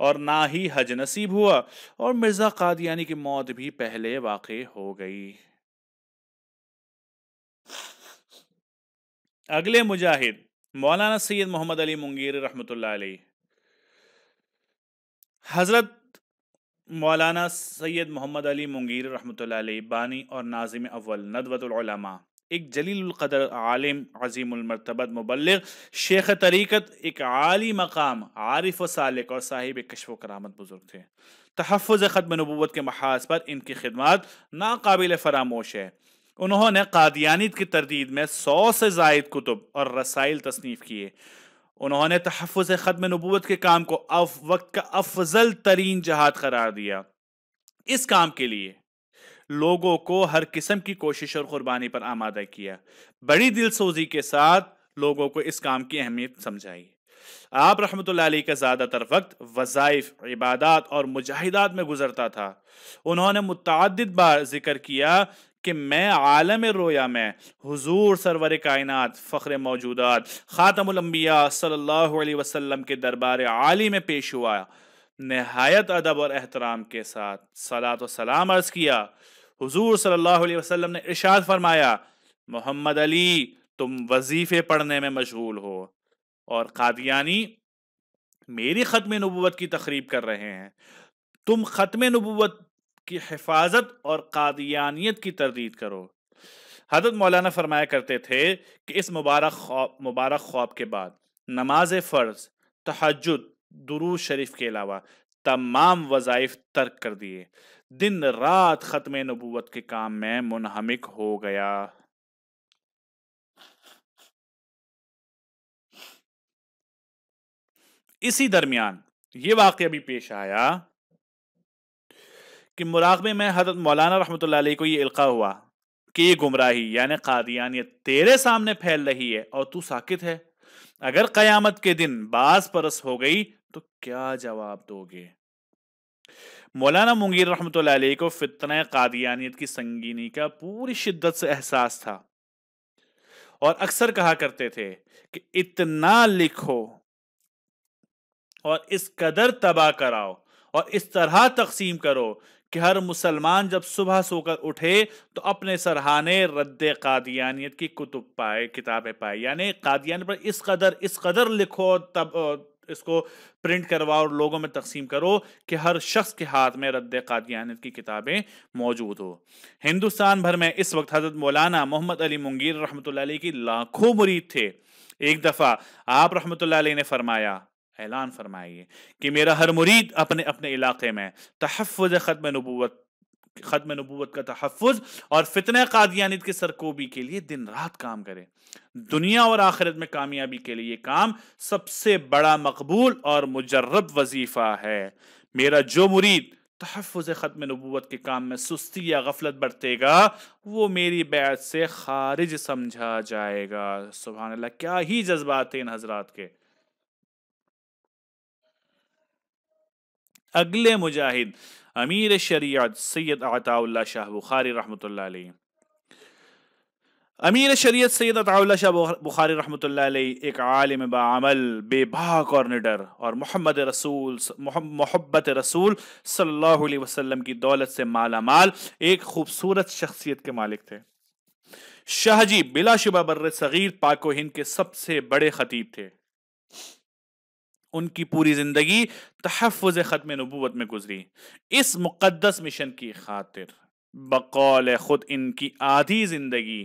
اور نہ ہی حج نصیب ہوا، اور مرزا قادیانی کی موت بھی پہلے واقع ہو گئی۔ اگلے مجاہد مولانا سید محمد علی منگیر رحمۃ اللہ علیہ۔ حضرت مولانا سید محمد علی منگیر رحمۃ اللہ علیہ بانی اور ناظم اول ندوۃ العلماء، ایک جلیل القدر عالم، عظیم المرتبت مبلغ، شیخ طریقت، ایک عالی مقام، عارف و سالک اور صاحب کشف و کرامت بزرگ تھے۔ تحفظ ختم نبوت کے محاذ پر ان کی خدمات ناقابل فراموش ہے۔ انہوں نے قادیانیت کی تردید میں 100 سے زائد کتب اور رسائل تصنیف کیے۔ انہوں نے تحفظ ختم نبوت کے کام کو وقت کا افضل ترین جہاد قرار دیا۔ اس کام کے لیے لوگوں کو ہر قسم کی کوشش اور قربانی پر آمادہ کیا، بڑی دل سوزی کے ساتھ لوگوں کو اس کام کی اہمیت سمجھائی۔ آپ رحمت اللہ علیہ کا زیادہ تر وقت وظائف، عبادات اور مجاہدات میں گزرتا تھا۔ انہوں نے متعدد بار ذکر کیا کہ میں عالم رویا میں حضور سرور کائنات، فخر موجودات، خاتم الانبیاء صلی اللہ علیہ وسلم کے دربار عالی میں پیش ہوا، نہایت ادب اور احترام کے ساتھ صلاۃ و سلام عرض کیا۔ حضور صلی اللہ علیہ وسلم نے ارشاد فرمایا، محمد علی تم وظیفے پڑھنے میں مشغول ہو اور قادیانی میری ختم نبوت کی تخریب کر رہے ہیں۔ تم ختم نبوت کی حفاظت اور قادیانیت کی تردید کرو۔ حضرت مولانا فرمایا کرتے تھے کہ اس مبارک خواب کے بعد نماز فرض، تہجد، درود شریف کے علاوہ تمام وظائف ترک کر دیے، دن رات ختم نبوت کے کام میں منہمک ہو گیا۔ اسی درمیان یہ واقعہ بھی پیش آیا کہ مراقبے میں حضرت مولانا رحمۃ اللہ علیہ کو یہ القاء ہوا کہ یہ گمراہی یعنی قادیانیت تیرے سامنے پھیل رہی ہے اور تو ساکت ہے۔ اگر قیامت کے دن باز پرس ہو گئی تو کیا جواب دو گے؟ مولانا منگیر رحمۃ اللہ علیہ کو فتنہ قادیانیت کی سنگینی کا پوری شدت سے احساس تھا، اور اکثر کہا کرتے تھے کہ اتنا لکھو اور اس قدر تباہ کراؤ اور اس طرح تقسیم کرو کہ ہر مسلمان جب صبح سو کر اٹھے تو اپنے سرہانے رد قادیانیت کی کتابیں پائے، یعنی قادیانیت پر اس قدر لکھو، تب اس کو پرنٹ کرواؤ اور لوگوں میں تقسیم کرو کہ ہر شخص کے ہاتھ میں رد قادیانیت کی کتابیں موجود ہو۔ ہندوستان بھر میں اس وقت حضرت مولانا محمد علی منگیر رحمۃ اللہ علیہ کی لاکھوں مرید تھے۔ ایک دفعہ آپ رحمۃ اللہ علیہ نے فرمایا، اعلان فرمائیے کہ میرا ہر مرید اپنے اپنے علاقے میں تحفظ ختم نبوت کا تحفظ اور فتنہ قادیانیت کی سرکوبی کے لیے دن رات کام کرے۔ دنیا اور آخرت میں کامیابی کے لیے یہ کام سب سے بڑا مقبول اور مجرب وظیفہ ہے۔ میرا جو مرید تحفظ ختم نبوت کے کام میں سستی یا غفلت برتے گا وہ میری بیعت سے خارج سمجھا جائے گا۔ سبحان اللہ، کیا ہی جذبات ہیں ان حضرات کے۔ اگلے مجاہد امیر شریعت سید عطا اللہ شاہ بخاری رحمۃ اللہ علیہ۔ امیر شریعت سید عطا اللہ شاہ بخاری رحمۃ اللہ علیہ ایک عالم بعمل، بے باک اور نڈر، اور محبت رسول صلی اللہ علیہ وسلم کی دولت سے مالا مال ایک خوبصورت شخصیت کے مالک تھے۔ شاہ جی بلا شبہ بر صغیر پاک و ہند کے سب سے بڑے خطیب تھے۔ ان کی پوری زندگی تحفظ ختم نبوت میں گزری۔ اس مقدس مشن کی خاطر بقول خود ان کی آدھی زندگی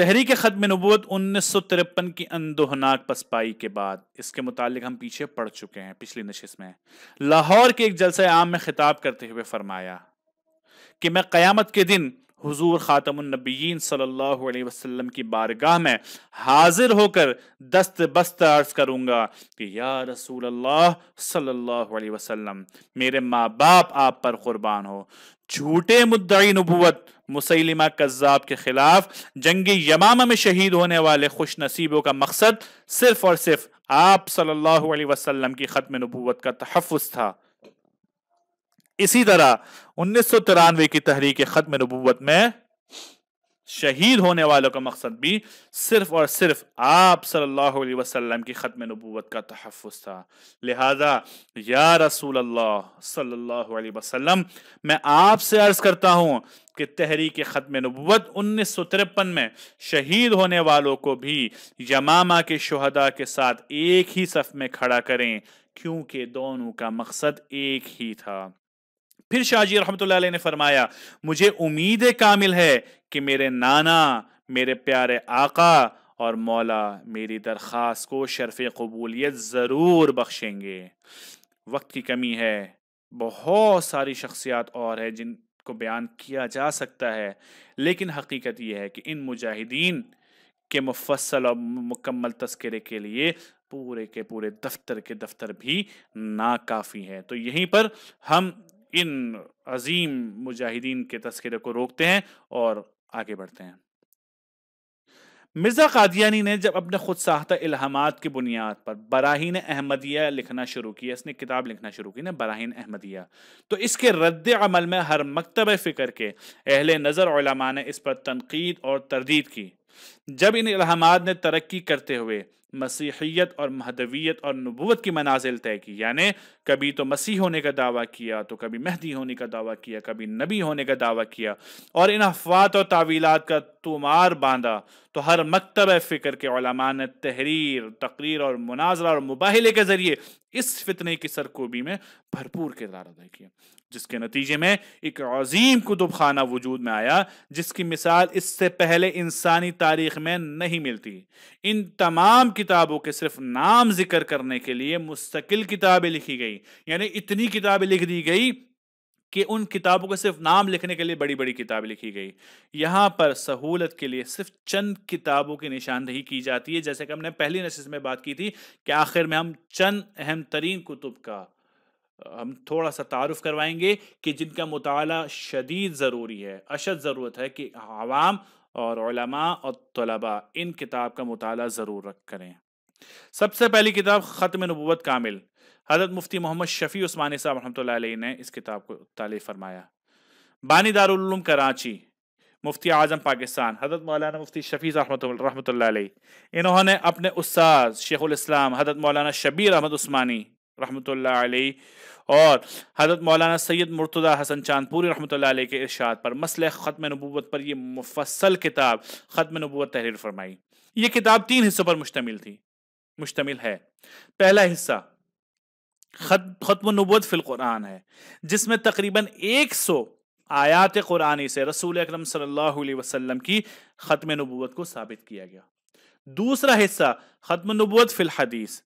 تحریک ختم نبوت 1953 کی اندوہناک پسپائی کے بعد، اس کے متعلق ہم پیچھے پڑ چکے ہیں پچھلی نشست میں، لاہور کے ایک جلسہ عام میں خطاب کرتے ہوئے فرمایا کہ میں قیامت کے دن حضور خاتم النبیین صلی اللہ علیہ وسلم کی بارگاہ میں حاضر ہو کر دست بست عرض کروں گا کہ یا رسول اللہ صلی اللہ علیہ وسلم، میرے ماں باپ آپ پر قربان ہو، جھوٹے مدعی نبوت مسیلمہ کذاب کے خلاف جنگ یمامہ میں شہید ہونے والے خوش نصیبوں کا مقصد صرف اور صرف آپ صلی اللہ علیہ وسلم کی ختم نبوت کا تحفظ تھا۔ اسی طرح 1993 کی تحریک ختم نبوت میں شہید ہونے والوں کا مقصد بھی صرف اور صرف آپ صلی اللہ علیہ وسلم کی ختم نبوت کا تحفظ تھا۔ لہذا یا رسول اللہ صلی اللہ علیہ وسلم، میں آپ سے عرض کرتا ہوں کہ تحریک ختم نبوت 1953 میں شہید ہونے والوں کو بھی یمامہ کے شہداء کے ساتھ ایک ہی صف میں کھڑا کریں، کیونکہ دونوں کا مقصد ایک ہی تھا۔ پھر شاہ جی رحمۃ اللہ علیہ نے فرمایا، مجھے امید کامل ہے کہ میرے نانا، میرے پیارے آقا اور مولا میری درخواست کو شرف قبولیت ضرور بخشیں گے۔ وقت کی کمی ہے، بہت ساری شخصیات اور ہیں جن کو بیان کیا جا سکتا ہے، لیکن حقیقت یہ ہے کہ ان مجاہدین کے مفصل اور مکمل تذکرے کے لیے پورے کے پورے دفتر کے دفتر بھی ناکافی ہے۔ تو یہیں پر ہم ان عظیم مجاہدین کے تذکرے کو روکتے ہیں اور آگے بڑھتے ہیں۔ مرزا قادیانی نے جب اپنے خود ساختہ الہامات کی بنیاد پر براہین احمدیہ لکھنا شروع کیا، اس نے کتاب لکھنا شروع کی نا براہین احمدیہ، تو اس کے رد عمل میں ہر مکتب فکر کے اہل نظر علماء نے اس پر تنقید اور تردید کی۔ جب ان الہامات نے ترقی کرتے ہوئے مسیحیت اور مہدویت اور نبوت کی منازل طے کی، یعنی کبھی تو مسیح ہونے کا دعویٰ کیا، تو کبھی مہدی ہونے کا دعویٰ کیا، کبھی نبی ہونے کا دعویٰ کیا، اور ان افوات اور تعویلات کا تومار باندھا، تو ہر مکتب فکر کے علماء نے تحریر، تقریر اور مناظرہ اور مباحثے کے ذریعے اس فتنے کی سرکوبی میں بھرپور کردار ادا کیا، جس کے نتیجے میں ایک عظیم کتب خانہ وجود میں آیا جس کی مثال اس سے پہلے انسانی تاریخ میں نہیں ملتی۔ ان تمام کتابوں کے صرف نام ذکر کرنے کے لیے مستقل کتابیں لکھی گئی، یعنی اتنی کتابیں لکھ دی گئی کہ ان کتابوں کے صرف نام لکھنے کے لیے بڑی بڑی کتابیں لکھی گئی۔ یہاں پر سہولت کے لیے صرف چند کتابوں کی نشاندہی کی جاتی ہے، جیسے کہ ہم نے پہلی نشست میں بات کی تھی کہ آخر میں ہم چند اہم ترین کتب کا ہم تھوڑا سا تعارف کروائیں گے کہ جن کا مطالعہ شدید ضروری ہے، اشد ضرورت ہے کہ عوام اور علماء اور طلباء ان کتاب کا مطالعہ ضرور کریں۔ سب سے پہلی کتاب ختم نبوت کامل، حضرت مفتی محمد شفیع عثمانی صاحب رحمۃ اللہ علیہ نے اس کتاب کو تالیف فرمایا۔ بانی دارالعلوم کراچی، مفتی اعظم پاکستان حضرت مولانا مفتی شفیع رحمۃ اللہ علیہ، انہوں نے اپنے استاد شیخ الاسلام حضرت مولانا شبیر احمد عثمانی رحمۃ اللہ علیہ اور حضرت مولانا سید مرتضی حسن چاندپوری رحمۃ اللہ علیہ کے ارشاد پر مسئلہ ختم نبوت پر یہ مفصل کتاب ختم نبوت تحریر فرمائی۔ یہ کتاب 3 حصوں پر مشتمل ہے۔ پہلا حصہ ختم النبوت فی القرآن ہے، جس میں تقریباً 100 آیات قرآنی سے رسول اکرم صلی اللہ علیہ وسلم کی ختم نبوت کو ثابت کیا گیا۔ دوسرا حصہ ختم النبوت فی الحدیث،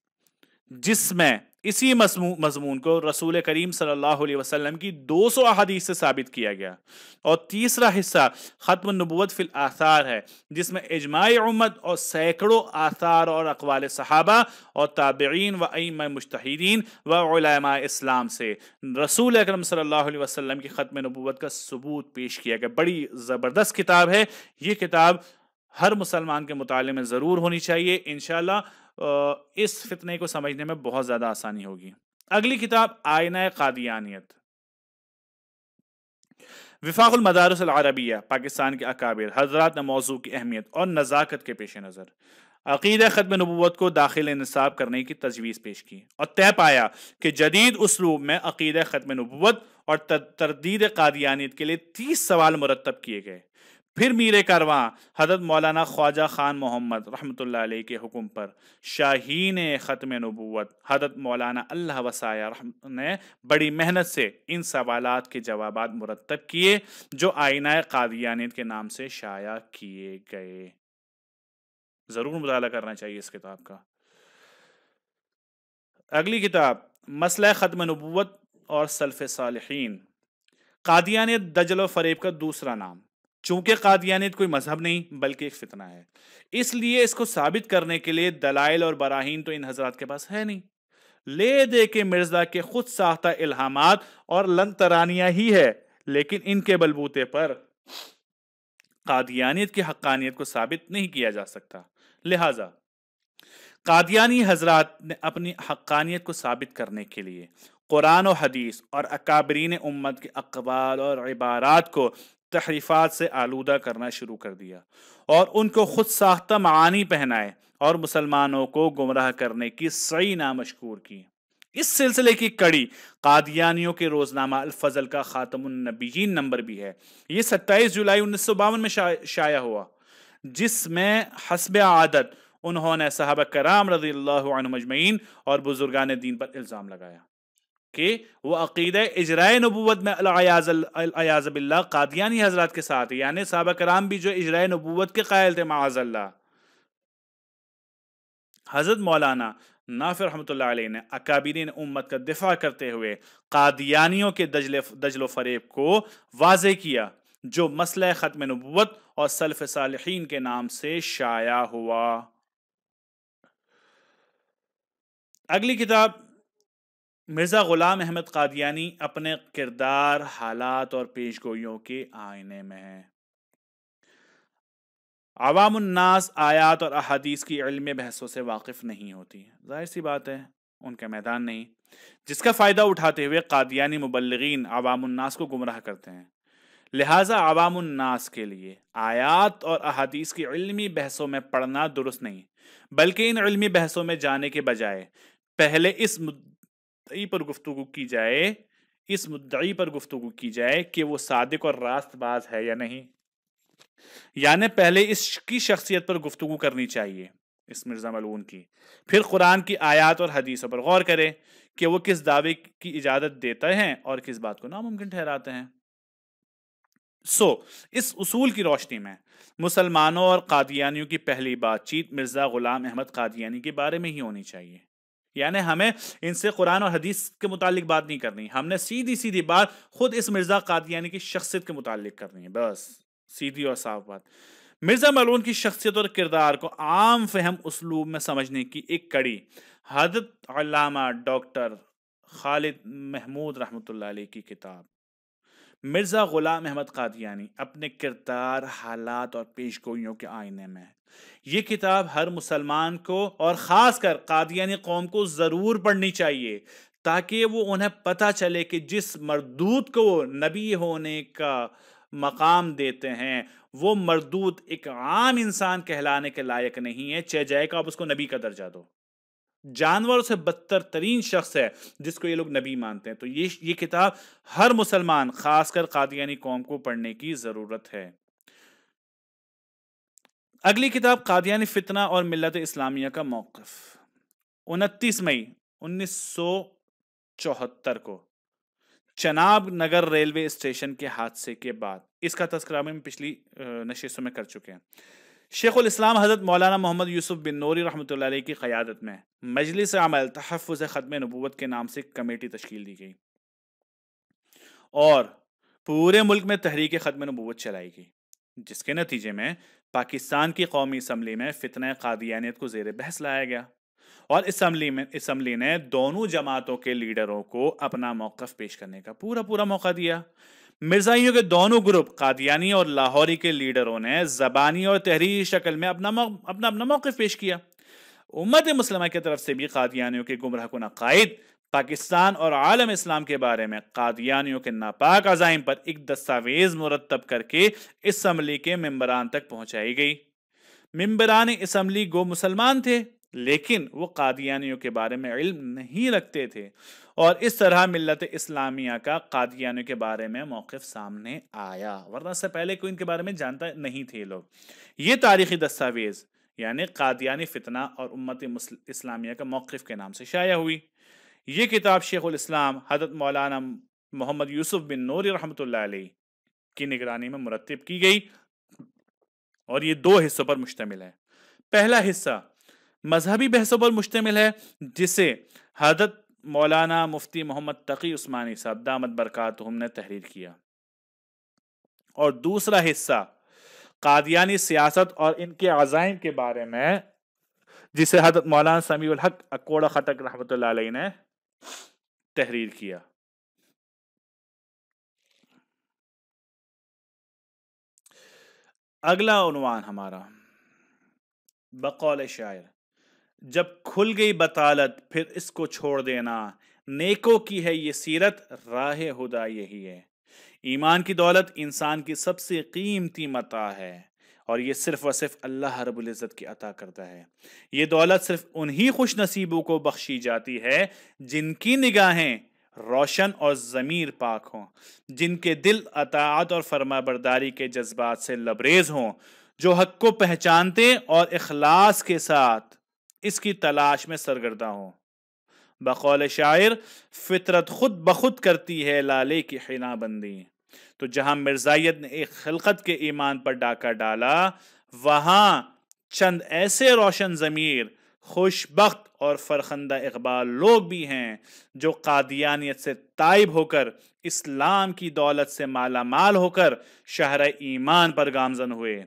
جس میں اسی مضمون کو رسول کریم صلی اللہ علیہ وسلم کی 200 احادیث سے ثابت کیا گیا۔ اور تیسرا حصہ ختم النبوت فی الآثار ہے، جس میں اجماع امت اور سینکڑوں آثار اور اقوال صحابہ اور تابعین و ائمہ مجتہدین و علماء اسلام سے رسول اکرم صلی اللہ علیہ وسلم کی ختم نبوت کا ثبوت پیش کیا گیا۔ بڑی زبردست کتاب ہے یہ کتاب، ہر مسلمان کے مطالعے میں ضرور ہونی چاہیے، انشاءاللہ اس فتنے کو سمجھنے میں بہت زیادہ آسانی ہوگی۔ اگلی کتاب آئینہ قادیانیت، وفاق المدارس العربیہ، پاکستان کے اکابر حضرات نے موضوع کی اہمیت اور نزاکت کے پیش نظر عقیدہ ختم نبوت کو داخل نصاب کرنے کی تجویز پیش کی اور طے پایا کہ جدید اسلوب میں عقیدہ ختم نبوت اور تردید قادیانیت کے لیے 30 سوال مرتب کیے گئے۔ پھر میر کارواں حضرت مولانا خواجہ خان محمد رحمۃ اللہ علیہ کے حکم پر شاہین ختم نبوت حضرت مولانا اللہ وسایہ نے بڑی محنت سے ان سوالات کے جوابات مرتب کیے جو آئینہ قادیانیت کے نام سے شائع کیے گئے۔ ضرور مطالعہ کرنا چاہیے اس کتاب کا۔ اگلی کتاب مسئلہ ختم نبوت اور سلف صالحین۔ قادیانیت دجل و فریب کا دوسرا نام۔ چونکہ قادیانیت کوئی مذہب نہیں بلکہ ایک فتنہ ہے، اس لیے اس کو ثابت کرنے کے لیے دلائل اور براہین تو ان حضرات کے پاس ہے نہیں، لے دے کے مرزا کے خود ساختہ الہامات اور لنگ ترانیاں ہی ہے، لیکن ان کے بلبوتے پر قادیانیت کی حقانیت کو ثابت نہیں کیا جا سکتا۔ لہذا قادیانی حضرات نے اپنی حقانیت کو ثابت کرنے کے لیے قرآن و حدیث اور اکابرین امت کے اقوال اور عبارات کو تحریفات سے آلودہ کرنا شروع کر دیا اور ان کو خود ساختہ معانی پہنائے اور مسلمانوں کو گمراہ کرنے کی سعی نامشکور کی۔ اس سلسلے کی کڑی قادیانیوں کے روزنامہ الفضل کا خاتم النبیین نمبر بھی ہے۔ یہ 27 جولائی 1952 میں شائع ہوا، جس میں حسب عادت انہوں نے صحابہ کرام رضی اللہ عنہم اجمعین اور بزرگان دین پر الزام لگایا کہ وہ عقیدہ اجرائے نبوت میں العیاذ باللہ قادیانی حضرات کے ساتھ، یعنی صحابہ کرام بھی جو اجرائے نبوت کے قائل تھے معاذ اللہ۔ حضرت مولانا نافع رحمۃ اللہ علیہ نے اکابرین امت کا دفاع کرتے ہوئے قادیانیوں کے دجل و فریب کو واضح کیا، جو مسئلہ ختم نبوت اور سلف صالحین کے نام سے شائع ہوا۔ اگلی کتاب مرزا غلام احمد قادیانی اپنے کردار، حالات اور پیش گوئیوں کے آئینے میں ہے۔ عوام الناس آیات اور احادیث کی علمی بحثوں سے واقف نہیں ہوتی، ظاہر سی بات ہے ان کا میدان نہیں، جس کا فائدہ اٹھاتے ہوئے قادیانی مبلغین عوام الناس کو گمراہ کرتے ہیں۔ لہٰذا عوام الناس کے لیے آیات اور احادیث کی علمی بحثوں میں پڑھنا درست نہیں، بلکہ ان علمی بحثوں میں جانے کے بجائے پہلے اس مدعی پر گفتگو کی جائے کہ وہ صادق اور راست باز ہے یا نہیں، یعنی پہلے اس کی شخصیت پر گفتگو کرنی چاہیے، اس مرزا ملعون کی، پھر قرآن کی آیات اور حدیثوں پر غور کرے کہ وہ کس دعوے کی اجازت دیتے ہیں اور کس بات کو ناممکن ٹھہراتے ہیں۔ اس اصول کی روشنی میں مسلمانوں اور قادیانیوں کی پہلی بات چیت مرزا غلام احمد قادیانی کے بارے میں ہی ہونی چاہیے، یعنی ہمیں ان سے قرآن اور حدیث کے متعلق بات نہیں کرنی، ہم نے سیدھی بات خود اس مرزا قادیانی کی شخصیت کے متعلق کرنی ہے، بس سیدھی اور صاف بات۔ مرزا ملعون کی شخصیت اور کردار کو عام فہم اسلوب میں سمجھنے کی ایک کڑی حضرت علامہ ڈاکٹر خالد محمود رحمۃ اللہ علیہ کی کتاب مرزا غلام احمد قادیانی اپنے کردار، حالات اور پیش گوئیوں کے آئینے میں۔ یہ کتاب ہر مسلمان کو اور خاص کر قادیانی قوم کو ضرور پڑھنی چاہیے، تاکہ وہ انہیں پتہ چلے کہ جس مردود کو وہ نبی ہونے کا مقام دیتے ہیں وہ مردود ایک عام انسان کہلانے کے لائق نہیں ہے، چہ جائے کہ آپ اس کو نبی کا درجہ دو، جانوروں سے بدتر ترین شخص ہے جس کو یہ لوگ نبی مانتے ہیں۔ تو یہ کتاب ہر مسلمان خاص کر قادیانی قوم کو پڑھنے کی ضرورت ہے۔ اگلی کتاب قادیانی فتنہ اور ملت اسلامیہ کا موقف۔ 29 مئی 1974 کو چناب نگر ریلوے اسٹیشن کے حادثے کے بعد، اس کا تذکرہ میں پچھلی نشستوں میں کر چکے ہیں، شیخ الاسلام حضرت مولانا محمد یوسف بن نوری رحمۃ اللہ علیہ کی قیادت میں مجلس عمل تحفظ ختم نبوت کے نام سے کمیٹی تشکیل دی گئی اور پورے ملک میں تحریک ختم نبوت چلائی گئی، جس کے نتیجے میں پاکستان کی قومی اسمبلی میں فتنہ قادیانیت کو زیر بحث لایا گیا اور اسمبلی نے دونوں جماعتوں کے لیڈروں کو اپنا موقف پیش کرنے کا پورا موقع دیا۔ مرزائیوں کے دونوں گروپ قادیانی اور لاہوری کے لیڈروں نے زبانی اور تحریری شکل میں اپنا موقف پیش کیا۔ امت مسلمہ کی طرف سے بھی قادیانیوں کے گمراہ کن عقائد، پاکستان اور عالم اسلام کے بارے میں قادیانیوں کے ناپاک عزائم پر ایک دستاویز مرتب کر کے اسمبلی کے ممبران تک پہنچائی گئی۔ ممبران اسمبلی گو مسلمان تھے، لیکن وہ قادیانیوں کے بارے میں علم نہیں رکھتے تھے، اور اس طرح ملت اسلامیہ کا قادیانیوں کے بارے میں موقف سامنے آیا، ورنہ سے پہلے کوئی ان کے بارے میں جانتا نہیں تھے لوگ۔ یہ تاریخی دستاویز یعنی قادیانی فتنہ اور امت اسلامیہ کا موقف کے نام سے شائع ہوئی۔ یہ کتاب شیخ الاسلام حضرت مولانا محمد یوسف بن نوری رحمۃ اللہ علیہ کی نگرانی میں مرتب کی گئی اور یہ 2 حصوں پر مشتمل ہے۔ پہلا حصہ مذہبی بحثوں پر مشتمل ہے، جسے حضرت مولانا مفتی محمد تقی عثمانی صاحب دامت برکاتہم نے تحریر کیا، اور دوسرا حصہ قادیانی سیاست اور ان کے عزائم کے بارے میں، جسے حضرت مولانا سمیع الحق اکوڑا خٹک رحمۃ اللہ علیہ نے تحریر کیا۔ اگلا عنوان ہمارا بقول شاعر: جب کھل گئی بطالت پھر اس کو چھوڑ دینا، نیکوں کی ہے یہ سیرت، راہ خدا یہی ہے۔ ایمان کی دولت انسان کی سب سے قیمتی متاع ہے، اور یہ صرف و صرف اللہ رب العزت کی عطا کرتا ہے۔ یہ دولت صرف انہی خوش نصیبوں کو بخشی جاتی ہے جن کی نگاہیں روشن اور ضمیر پاک ہوں، جن کے دل اطاعت اور فرما برداری کے جذبات سے لبریز ہوں، جو حق کو پہچانتے اور اخلاص کے ساتھ اس کی تلاش میں سرگرداں ہوں۔ بقول شاعر: فطرت خود بخود کرتی ہے لالے کی حنا بندی۔ تو جہاں مرزائیت نے ایک خلقت کے ایمان پر ڈاکہ ڈالا، وہاں چند ایسے روشن ضمیر، خوش بخت اور فرخندہ اقبال لوگ بھی ہیں جو قادیانیت سے تائب ہو کر، اسلام کی دولت سے مالا مال ہو کر شہر ایمان پر گامزن ہوئے۔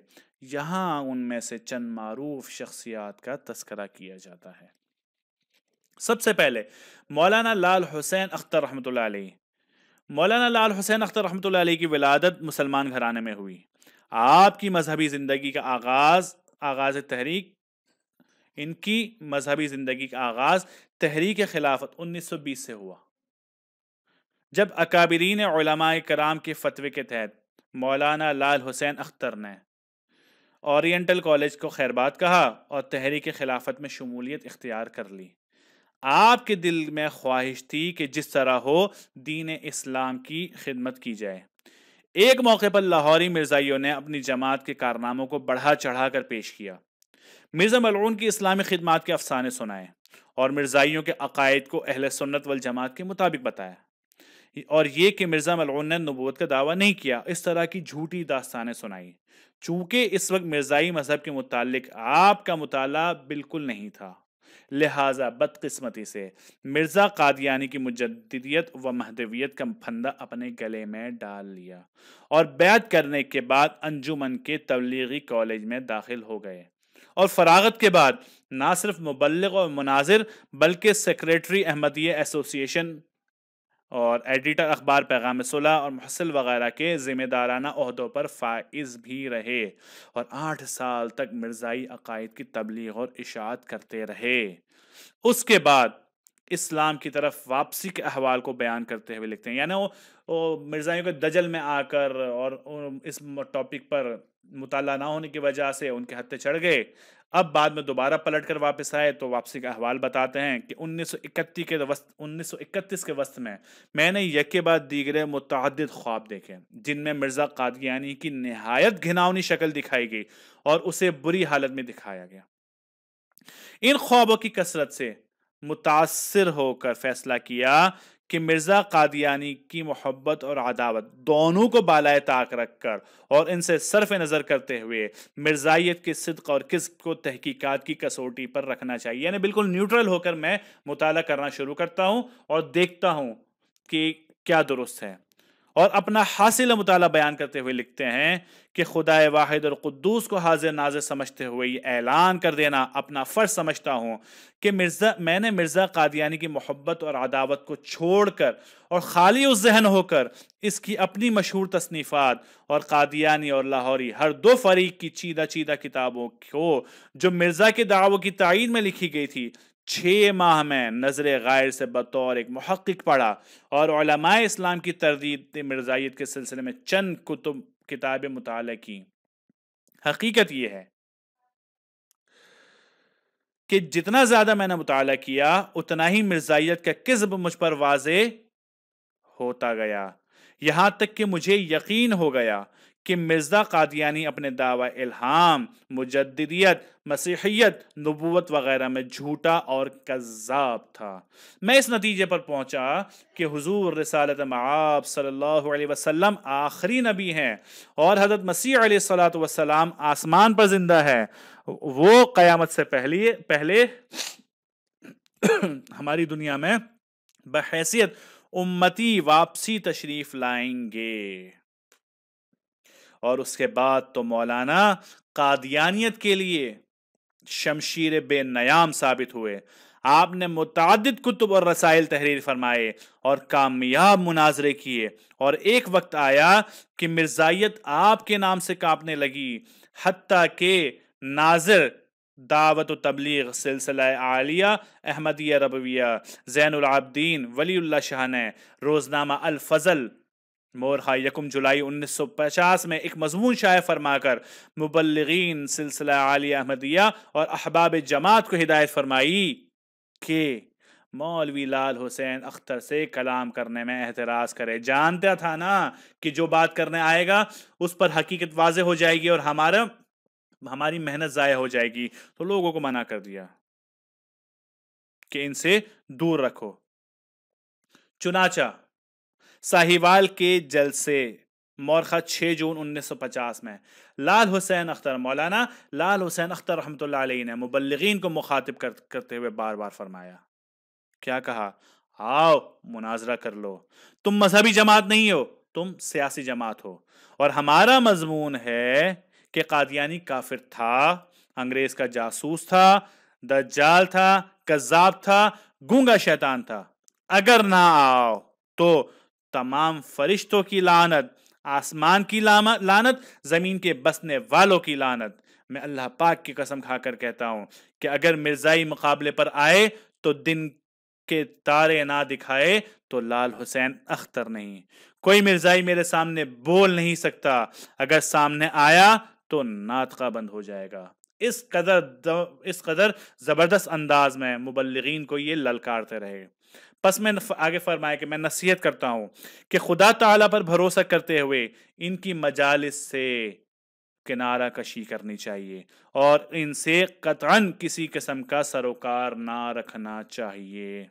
یہاں ان میں سے چند معروف شخصیات کا تذکرہ کیا جاتا ہے۔ سب سے پہلے مولانا لال حسین اختر رحمۃ اللہ علیہ۔ مولانا لال حسین اختر رحمۃ اللہ علیہ کی ولادت مسلمان گھرانے میں ہوئی۔ آپ کی مذہبی زندگی کا آغاز تحریک ان کی مذہبی زندگی کا آغاز تحریک خلافت 1920 سے ہوا، جب اکابرین علماء کرام کے فتوے کے تحت مولانا لال حسین اختر نے اورینٹل کالج کو خیرباد کہا اور تحریک خلافت میں شمولیت اختیار کر لی۔ آپ کے دل میں خواہش تھی کہ جس طرح ہو دین اسلام کی خدمت کی جائے۔ ایک موقع پر لاہوری مرزائیوں نے اپنی جماعت کے کارناموں کو بڑھا چڑھا کر پیش کیا، مرزا ملعون کی اسلامی خدمات کے افسانے سنائے، اور مرزائیوں کے عقائد کو اہل سنت والجماعت کے مطابق بتایا، اور یہ کہ مرزا ملعون نے نبوت کا دعویٰ نہیں کیا، اس طرح کی جھوٹی داستانیں سنائی۔ چونکہ اس وقت مرزائی مذہب کے متعلق آپ کا مطالعہ بالکل نہیں تھا، لہٰذا بدقسمتی سے مرزا قادیانی کی مجددیت و مہدویت کا پھندا اپنے گلے میں ڈال لیا، اور بیعت کرنے کے بعد انجمن کے تبلیغی کالج میں داخل ہو گئے، اور فراغت کے بعد نہ صرف مبلغ اور مناظر بلکہ سیکریٹری احمدیہ ایسوسی ایشن اور ایڈیٹر اخبار پیغام صلح اور محصل وغیرہ کے ذمہ دارانہ عہدوں پر فائز بھی رہے، اور 8 سال تک مرزائی عقائد کی تبلیغ اور اشاعت کرتے رہے۔ اس کے بعد اسلام کی طرف واپسی کے احوال کو بیان کرتے ہوئے لکھتے ہیں، یعنی وہ مرزائیوں کے دجل میں آ کر اور اس ٹاپک پر مطالعہ نہ ہونے کی وجہ سے ان کے ہتھے چڑھ گئے، اب بعد میں دوبارہ پلٹ کر واپس آئے تو واپسی کا احوال بتاتے ہیں کہ 1931 کے وسط میں نے یکے بعد دیگرے متعدد خواب دیکھے، جن میں مرزا قادیانی کی نہایت گھناؤنی شکل دکھائی گئی اور اسے بری حالت میں دکھایا گیا۔ ان خوابوں کی کثرت سے متاثر ہو کر فیصلہ کیا کہ مرزا قادیانی کی محبت اور عداوت دونوں کو بالائے طاق رکھ کر اور ان سے صرف نظر کرتے ہوئے مرزائیت کے صدق اور کذب کو تحقیقات کی کسوٹی پر رکھنا چاہیے، یعنی بالکل نیوٹرل ہو کر میں مطالعہ کرنا شروع کرتا ہوں اور دیکھتا ہوں کہ کیا درست ہے، اور اپنا حاصل مطالعہ بیان کرتے ہوئے لکھتے ہیں کہ خدائے واحد اور قدوس کو حاضر ناظر سمجھتے ہوئے یہ اعلان کر دینا اپنا فرض سمجھتا ہوں کہ میں نے مرزا قادیانی کی محبت اور عداوت کو چھوڑ کر اور خالی اس ذہن ہو کر اس کی اپنی مشہور تصنیفات اور قادیانی اور لاہوری ہر دو فریق کی چیدہ کتابوں کو جو مرزا کے دعووں کی تائید میں لکھی گئی تھی 6 ماہ میں نظر غائر سے بطور ایک محقق پڑھا، اور علماء اسلام کی تردید مرزائیت کے سلسلے میں چند کتابیں مطالعہ کی۔ حقیقت یہ ہے کہ جتنا زیادہ میں نے مطالعہ کیا اتنا ہی مرزائیت کا کذب مجھ پر واضح ہوتا گیا، یہاں تک کہ مجھے یقین ہو گیا کہ مرزا قادیانی اپنے دعوی الہام، مجددیت، مسیحیت، نبوت وغیرہ میں جھوٹا اور کذاب تھا۔ میں اس نتیجے پر پہنچا کہ حضور رسالت مآب صلی اللہ علیہ وسلم آخری نبی ہیں اور حضرت مسیح علیہ الصلوۃ والسلام آسمان پر زندہ ہے، وہ قیامت سے پہلے ہماری دنیا میں بحیثیت امتی واپسی تشریف لائیں گے، اور اس کے بعد تو مولانا قادیانیت کے لیے شمشیر بے نیام ثابت ہوئے۔ آپ نے متعدد کتب اور رسائل تحریر فرمائے اور کامیاب مناظرے کیے، اور ایک وقت آیا کہ مرزائیت آپ کے نام سے کانپنے لگی، حتیٰ کہ ناظر دعوت و تبلیغ سلسلہ عالیہ احمدیہ ربویہ زین العابدین ولی اللہ شاہ نے روزنامہ الفضل مورخہ 1 جولائی 1950 میں ایک مضمون شائع فرما کر مبلغین سلسلہ عالیہ احمدیہ اور احباب جماعت کو ہدایت فرمائی کہ مولوی لال حسین اختر سے کلام کرنے میں احتراز کرے۔ جانتا تھا نا کہ جو بات کرنے آئے گا اس پر حقیقت واضح ہو جائے گی اور ہماری محنت ضائع ہو جائے گی، تو لوگوں کو منع کر دیا کہ ان سے دور رکھو۔ چنانچہ ساہیوال کے جلسے مورخہ 6 جون 1950 میں لال حسین اختر، مولانا لال حسین اختر رحمۃ اللہ علیہ نے مبلغین کو مخاطب کرتے ہوئے بار بار فرمایا، کیا کہا؟ آؤ مناظرہ کر لو، تم مذہبی جماعت نہیں ہو، تم سیاسی جماعت ہو، اور ہمارا مضمون ہے کہ قادیانی کافر تھا، انگریز کا جاسوس تھا، دجال تھا، کذاب تھا، گونگا شیطان تھا۔ اگر نہ آؤ تو تمام فرشتوں کی لعنت، آسمان کی لعنت، زمین کے بسنے والوں کی لعنت۔ میں اللہ پاک کی قسم کھا کر کہتا ہوں کہ اگر مرزائی مقابلے پر آئے تو دن کے تارے نہ دکھائے تو لال حسین اختر نہیں۔ کوئی مرزائی میرے سامنے بول نہیں سکتا، اگر سامنے آیا تو ناطقہ بند ہو جائے گا۔ اس قدر زبردست انداز میں مبلغین کو یہ للکارتے رہے۔ پس میں آگے فرمایا کہ میں نصیحت کرتا ہوں کہ خدا تعالیٰ پر بھروسہ کرتے ہوئے ان کی مجالس سے کنارہ کشی کرنی چاہیے اور ان سے قطعاً کسی قسم کا سروکار نہ رکھنا چاہیے۔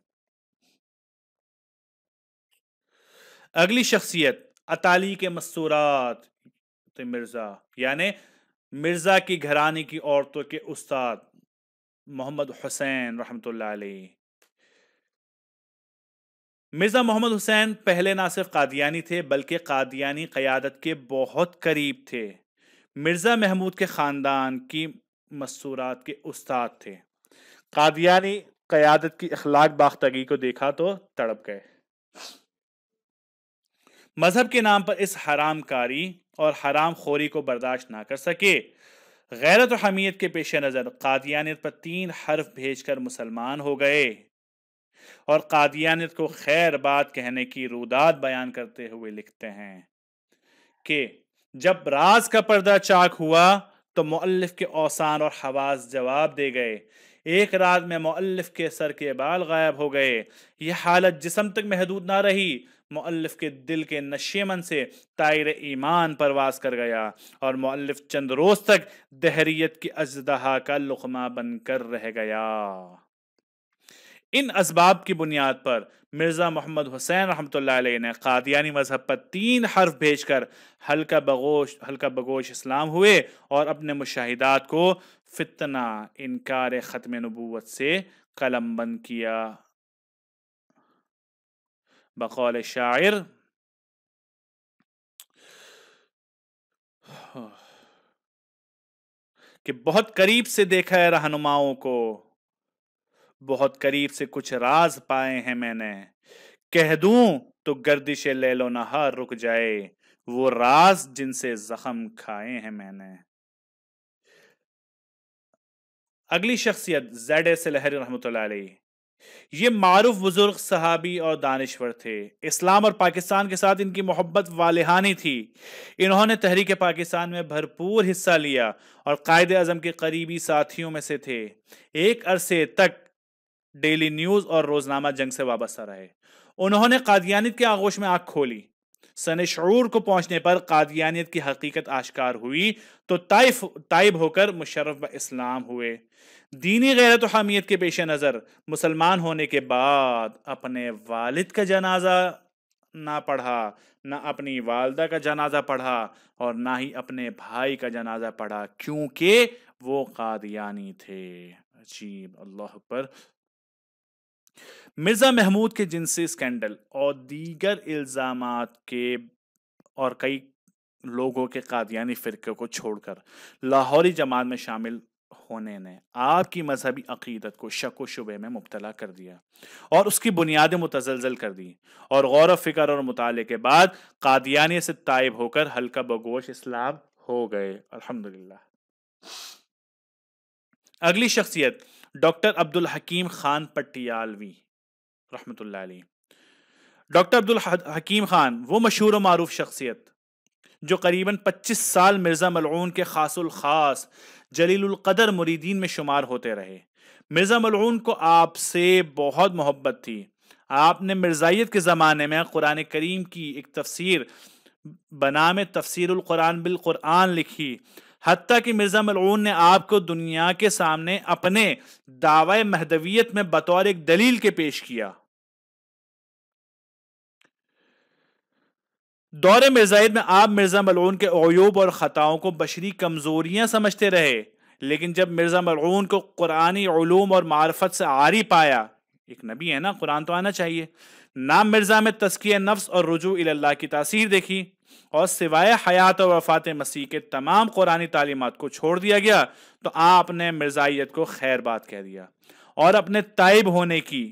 اگلی شخصیت اطالی کے مستورات مرزا، یعنی مرزا کی گھرانے کی عورتوں کے استاد محمد حسین رحمۃ اللہ علیہ۔ مرزا محمد حسین پہلے نہ صرف قادیانی تھے بلکہ قادیانی قیادت کے بہت قریب تھے۔ مرزا محمود کے خاندان کی مستورات کے استاد تھے۔ قادیانی قیادت کی اخلاق باختگی کو دیکھا تو تڑپ گئے۔ مذہب کے نام پر اس حرام کاری اور حرام خوری کو برداشت نہ کر سکے۔ غیرت و حمیت کے پیش نظر قادیانیت پر 3 حرف بھیج کر مسلمان ہو گئے، اور قادیانیت کو خیر بات کہنے کی روداد بیان کرتے ہوئے لکھتے ہیں کہ جب راز کا پردہ چاک ہوا تو مؤلف کے اوسان اور حواس جواب دے گئے۔ ایک رات میں مؤلف کے سر کے بال غائب ہو گئے۔ یہ حالت جسم تک محدود نہ رہی، مؤلف کے دل کے نشیمن سے طائر ایمان پرواز کر گیا، اور مؤلف چند روز تک دہریت کی اژدہا کا لقمہ بن کر رہ گیا۔ ان اسباب کی بنیاد پر مرزا محمد حسین رحمۃ اللہ علیہ نے قادیانی مذہب پر 3 حرف بھیج کر ہلکا بگوش اسلام ہوئے اور اپنے مشاہدات کو فتنہ انکار ختم نبوت سے قلم بند کیا۔ بقول شاعر کہ بہت قریب سے دیکھا ہے رہنماؤں کو، بہت قریب سے کچھ راز پائے ہیں میں نے، کہہ دوں تو گردش لیل و نہار رک جائے، وہ راز جن سے زخم کھائے ہیں میں نے۔ اگلی شخصیت زیڈ ایس لہری رحمۃ اللہ علیہ۔ یہ معروف بزرگ صحابی اور دانشور تھے۔ اسلام اور پاکستان کے ساتھ ان کی محبت والہانی تھی۔ انہوں نے تحریک پاکستان میں بھرپور حصہ لیا اور قائد اعظم کے قریبی ساتھیوں میں سے تھے۔ ایک عرصے تک ڈیلی نیوز اور روزنامہ جنگ سے وابستہ رہے۔ انہوں نے قادیانیت کے آغوش میں آنکھ کھولی۔ سن شعور کو پہنچنے پر قادیانیت کی حقیقت آشکار ہوئی تو تائب ہو کر مشرف اسلام ہوئے۔ دینی غیرت و حمیت کے پیش نظر مسلمان ہونے کے بعد اپنے والد کا جنازہ نہ پڑھا، نہ اپنی والدہ کا جنازہ پڑھا، اور نہ ہی اپنے بھائی کا جنازہ پڑھا، کیونکہ وہ قادیانی تھے۔ عجیب، اللہ اکبر۔ مرزا محمود کے جنسی اسکینڈل اور دیگر الزامات کے اور کئی لوگوں کے قادیانی فرقے کو چھوڑ کر لاہوری جماعت میں شامل ہونے نے آپ کی مذہبی عقیدت کو شک و شبہ میں مبتلا کر دیا اور اس کی بنیادیں متزلزل کر دی، اور غور و فکر اور مطالعے کے بعد قادیانی سے تائب ہو کر ہلکا بگوش اسلام ہو گئے۔ الحمدللہ۔ اگلی شخصیت ڈاکٹر عبدالحکیم خان پٹیالوی رحمۃ اللہ علیہ۔ ڈاکٹر عبدالحکیم خان وہ مشہور و معروف شخصیت جو قریباً 25 سال مرزا ملعون کے خاص الخاص جلیل القدر مریدین میں شمار ہوتے رہے۔ مرزا ملعون کو آپ سے بہت محبت تھی۔ آپ نے مرزائیت کے زمانے میں قرآن کریم کی ایک تفسیر بنام تفسیر القرآن بالقرآن لکھی، حتیٰ کہ مرزا ملعون نے آپ کو دنیا کے سامنے اپنے دعوی مہدویت میں بطور ایک دلیل کے پیش کیا۔ دور مرزائیت میں آپ مرزا ملعون کے عیوب اور خطاؤں کو بشری کمزوریاں سمجھتے رہے، لیکن جب مرزا ملعون کو قرآنی علوم اور معرفت سے عاری پایا، ایک نبی ہے نا، قرآن تو آنا چاہیے، نام مرزا میں تزکیہ نفس اور رجوع اللہ کی تاثیر دیکھی، اور سوائے حیات و وفات مسیح کے تمام قرآنی تعلیمات کو چھوڑ دیا گیا، تو آپ نے مرزائیت کو خیر بات کہہ دیا اور اپنے تائب ہونے کی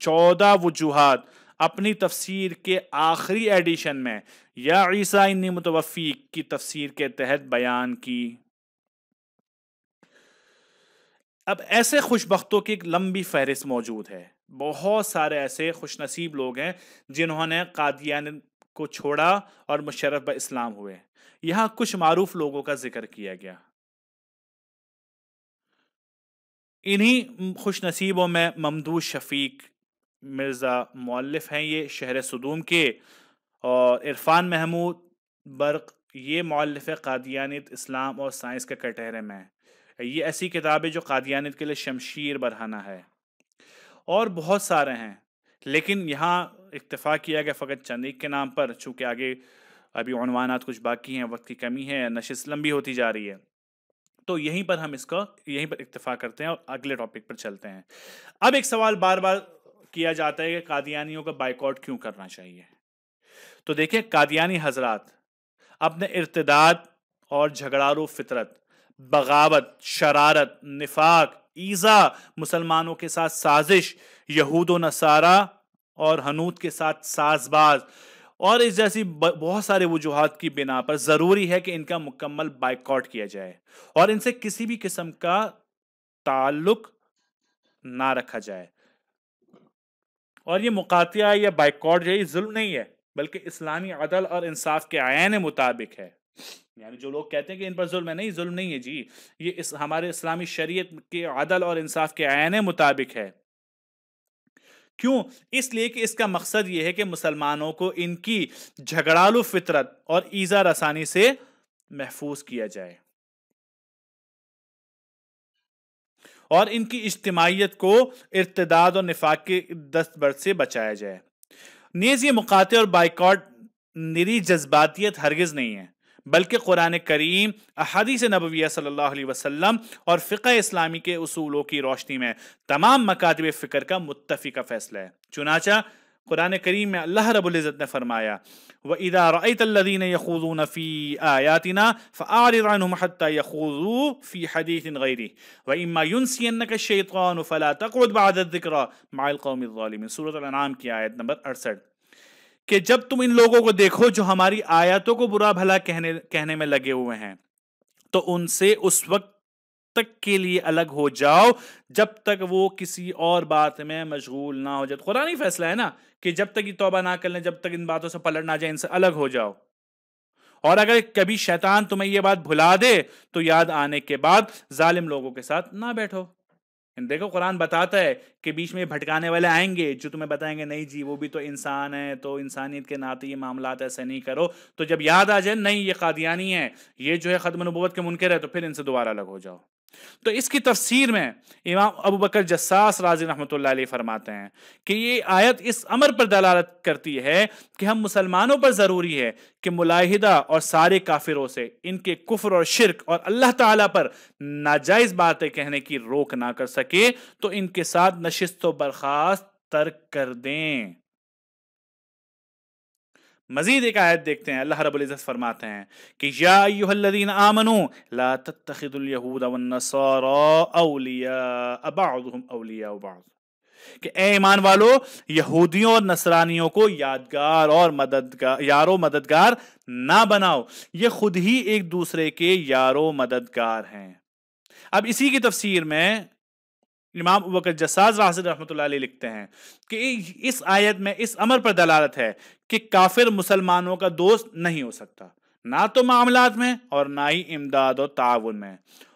14 وجوہات اپنی تفسیر کے آخری ایڈیشن میں یا عیسیٰ انی متوفیک کی تفسیر کے تحت بیان کی۔ اب ایسے خوش بختوں کی ایک لمبی فہرست موجود ہے۔ بہت سارے ایسے خوش نصیب لوگ ہیں جنہوں نے قادیانیت کو چھوڑا اور مشرف اسلام ہوئے۔ یہاں کچھ معروف لوگوں کا ذکر کیا گیا۔ انہی خوش نصیبوں میں ممدوح شفیق مرزا مؤلف ہیں، یہ شہر صدوم کے، اور عرفان محمود برق یہ مؤلف قادیانیت اسلام اور سائنس کے کٹہرے میں، یہ ایسی کتاب ہے جو قادیانیت کے لیے شمشیر برہنہ ہے، اور بہت سارے ہیں، لیکن یہاں اکتفا کیا گیا فقط چند ایک کے نام پر، چونکہ آگے ابھی عنوانات کچھ باقی ہیں، وقت کی کمی ہے، نشست لمبی ہوتی جا رہی ہے، تو یہیں پر ہم یہیں پر اکتفا کرتے ہیں اور اگلے ٹاپک پر چلتے ہیں۔ اب ایک سوال بار بار کیا جاتا ہے کہ قادیانیوں کا بائیکاٹ کیوں کرنا چاہیے؟ تو دیکھیں، قادیانی حضرات اپنے ارتداد اور جھگڑالو فطرت، بغاوت، شرارت، نفاق، ایذا، مسلمانوں کے ساتھ سازش، یہود و نصارہ اور ہنود کے ساتھ ساز باز اور اس جیسی بہت سارے وجوہات کی بنا پر ضروری ہے کہ ان کا مکمل بائیکاٹ کیا جائے اور ان سے کسی بھی قسم کا تعلق نہ رکھا جائے۔ اور یہ مقاطعہ یا بائیکاٹ جو ہے ظلم نہیں ہے، بلکہ اسلامی عدل اور انصاف کے عین مطابق ہے۔ یعنی جو لوگ کہتے ہیں کہ ان پر ظلم ہے، نہیں، ظلم نہیں ہے جی، یہ ہمارے اسلامی شریعت کے عدل اور انصاف کے عین مطابق ہے۔ کیوں؟ اس لیے کہ اس کا مقصد یہ ہے کہ مسلمانوں کو ان کی جھگڑالو فطرت اور ایذا رسانی سے محفوظ کیا جائے اور ان کی اجتماعیت کو ارتداد اور نفاق کے دست برد سے بچایا جائے۔ نیز یہ مقاطع اور بائیکاٹ نری جذباتیت ہرگز نہیں ہے، بلکہ قرآن کریم، احادیث نبویہ صلی اللہ علیہ وسلم اور فقہ اسلامی کے اصولوں کی روشنی میں تمام مکاتب فکر کا متفقہ فیصلہ ہے۔ چنانچہ قرآن کریم میں اللہ رب العزت نے فرمایا وَإِذَا رَأَيْتَ الَّذِينَ يَخُوضُونَ فِي آيَاتِنَا فَأَعْرِضْ عَنْهُمْ حَتَّى يَخُوضُوا فِي حَدِيثٍ غَيْرِهِ وَإِمَّا يُنْسِيَنَّكَ الشَّيْطَانُ فَلَا تَقْعُدْ بَعْدَ الذِّكْرَى مَعَ الْقَوْمِ الظَّالِمِينَ، سورۃ الانعام کی آیت نمبر 68، کہ جب تم ان لوگوں کو دیکھو جو ہماری آیاتوں کو برا بھلا کہنے میں لگے ہوئے ہیں تو ان سے اس وقت تک کے لیے الگ ہو جاؤ جب تک وہ کسی اور بات میں مشغول نہ ہو جائے۔ قرآنی فیصلہ ہے نا کہ جب تک یہ توبہ نہ کر لیں، جب تک ان باتوں سے پلٹ نہ جائے، ان سے الگ ہو جاؤ۔ اور اگر کبھی شیطان تمہیں یہ بات بھلا دے تو یاد آنے کے بعد ظالم لوگوں کے ساتھ نہ بیٹھو۔ دیکھو قرآن بتاتا ہے کہ بیچ میں بھٹکانے والے آئیں گے جو تمہیں بتائیں گے نہیں جی وہ بھی تو انسان ہے، تو انسانیت کے ناطے یہ معاملات ایسے نہیں کرو، تو جب یاد آ جائے نہیں یہ قادیانی ہے، یہ جو ہے ختم نبوت کے منکر ہے، تو پھر ان سے دوبارہ الگ ہو جاؤ۔ تو اس کی تفسیر میں امام ابو بکر جساس رازی رحمۃ اللہ علیہ فرماتے ہیں کہ یہ آیت اس امر پر دلالت کرتی ہے کہ ہم مسلمانوں پر ضروری ہے کہ ملاحدہ اور سارے کافروں سے ان کے کفر اور شرک اور اللہ تعالیٰ پر ناجائز باتیں کہنے کی روک نہ کر سکے تو ان کے ساتھ نشست و برخاست ترک کر دیں۔ مزید ایک آیت دیکھتے ہیں، اللہ رب العزت فرماتے ہیں کہ یا ایھا الذین آمنوا لا تتخذوا اليہود والنصارى اولیاء بعضهم اولیاء بعض، کہ اے ایمان والو یہودیوں اور نصرانیوں کو یادگار اور یار و مددگار نہ بناؤ، یہ خود ہی ایک دوسرے کے یار و مددگار ہیں۔ اب اسی کی تفسیر میں امام ابو بکر جساس رحمۃ اللہ علیہ لکھتے ہیں کہ اس آیت میں اس امر پر دلالت ہے کہ کافر مسلمانوں کا دوست نہیں ہو سکتا، نہ تو معاملات میں اور نہ ہی امداد و تعاون میں،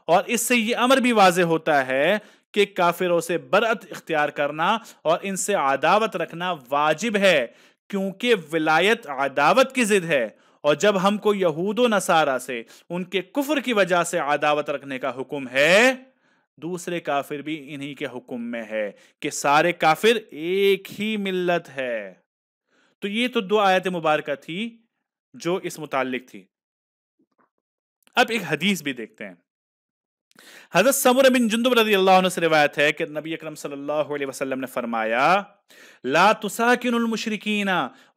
اور اس سے یہ امر بھی واضح ہوتا ہے کہ کافروں سے برعت اختیار کرنا اور ان سے عداوت رکھنا واجب ہے، کیونکہ ولایت عداوت کی ضد ہے، اور جب ہم کو یہود و نصارہ سے ان کے کفر کی وجہ سے عداوت رکھنے کا حکم ہے، دوسرے کافر بھی انہی کے حکم میں ہے کہ سارے کافر ایک ہی ملت ہے۔ تو یہ تو دو آیت مبارکہ تھی جو اس متعلق تھی۔ اب ایک حدیث بھی دیکھتے ہیں۔ حضرت سمرہ بن جندب رضی اللہ عنہ سے روایت ہے کہ نبی اکرم صلی اللہ علیہ وسلم نے فرمایا لا تساکن المشرکین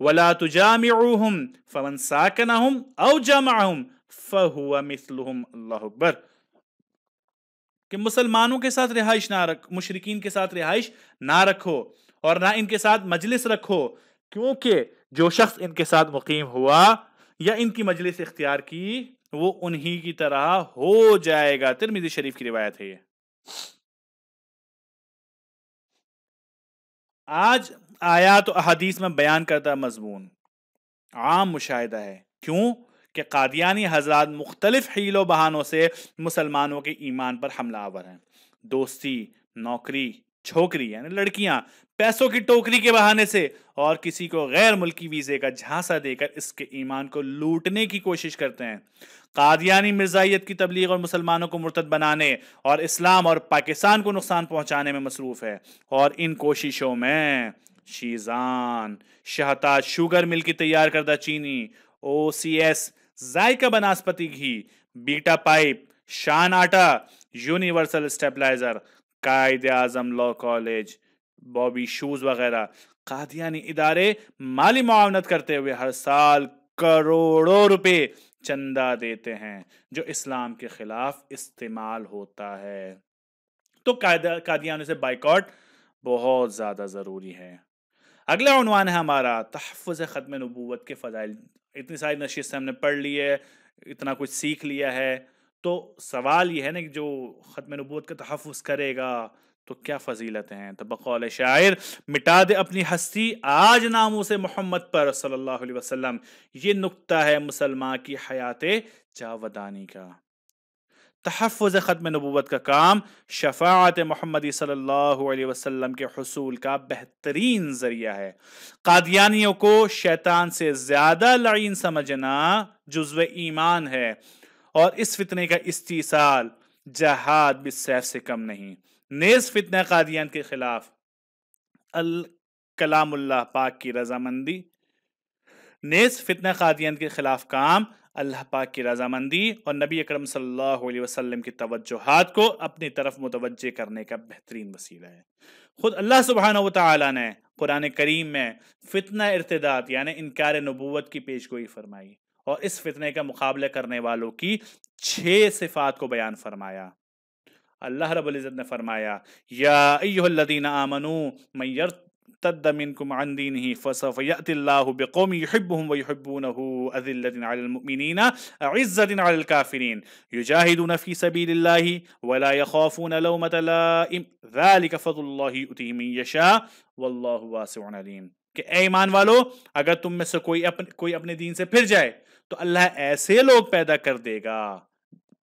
ولا تجامعوہم فمن ساکنہم او جامعہم فہو مثلہم، اللہ اکبر، کہ مسلمانوں کے ساتھ رہائش نہ رکھ، مشرکین کے ساتھ رہائش نہ رکھو اور نہ ان کے ساتھ مجلس رکھو، کیونکہ جو شخص ان کے ساتھ مقیم ہوا یا ان کی مجلس اختیار کی وہ انہی کی طرح ہو جائے گا۔ ترمذی شریف کی روایت ہے یہ۔ آج آیات و احادیث میں بیان کردہ مضمون عام مشاہدہ ہے، کیوں کہ قادیانی حضرات مختلف حیل و بہانوں سے مسلمانوں کے ایمان پر حملہ آور ہیں۔ دوستی، نوکری، چھوکری یعنی لڑکیاں، پیسوں کی ٹوکری کے بہانے سے اور کسی کو غیر ملکی ویزے کا جھانسا دے کر اس کے ایمان کو لوٹنے کی کوشش کرتے ہیں۔ قادیانی مرزائیت کی تبلیغ اور مسلمانوں کو مرتد بنانے اور اسلام اور پاکستان کو نقصان پہنچانے میں مصروف ہے، اور ان کوششوں میں شیزان، شہتاج شوگر مل کی تیار کردہ چینی، او سی ایس، ذائقہ بناسپتی گھی، بیٹا پائپ، شان آٹا، universal stabiliser, Quaid Azam law college, بابی شوز وغیرہ قادیانی ادارے مالی معاونت کرتے ہوئے ہر سال کروڑوں روپے چندہ دیتے ہیں جو اسلام کے خلاف استعمال ہوتا ہے۔ تو قادیانوں سے بائیکاٹ بہت زیادہ ضروری ہے۔ اگلا عنوان ہے ہمارا تحفظ ختم نبوت کے فضائل۔ اتنی ساری نشست ہم نے پڑھ لی ہے، اتنا کچھ سیکھ لیا ہے، تو سوال یہ ہے نا کہ جو ختم نبوت کا تحفظ کرے گا تو کیا فضیلتیں ہیں؟ تو بقول شاعر مٹا دے اپنی ہستی آج ناموس محمد پر صلی اللہ علیہ وسلم، یہ نکتہ ہے مسلمان کی حیات جاودانی کا۔ تحفظ ختم نبوت کا کام شفاعت محمدی صلی اللہ علیہ وسلم کے حصول کا بہترین ذریعہ ہے۔ قادیانیوں کو شیطان سے زیادہ لعین سمجھنا جزو ایمان ہے، اور اس فتنے کا استیصال جہاد بالسیف سے کم نہیں۔ نیز فتنہ قادیان کے خلاف کلام اللہ پاک کی رضامندی، نیز فتنہ قادیان کے خلاف کام اللہ پاک کی رضامندی اور نبی اکرم صلی اللہ علیہ وسلم کی توجہات کو اپنی طرف متوجہ کرنے کا بہترین وسیلہ ہے۔ خود اللہ سبحانہ و تعالی نے قرآن کریم میں فتنہ ارتداد یعنی انکار نبوت کی پیشگوئی فرمائی، اور اس فتنے کا مقابلہ کرنے والوں کی 6 صفات کو بیان فرمایا۔ اللہ رب العزت نے فرمایا یا ایھا الذین آمنوا من یرتد منکم عن دینہ فسوف یأتی اللہ بقوم یحبهم ویحبونہ اذلۃ علی المؤمنین اعزۃ علی الکافرین یجاہدون فی سبیل اللہ ولا یخافون لومۃ لائم ذلک فضل اللہ یؤتیہ من یشاء واللہ واسع علیم، کہ اے ایمان والو اگر تم میں سے کوئی اپنے دین سے پھر جائے تو اللہ ایسے لوگ پیدا کر دے گا،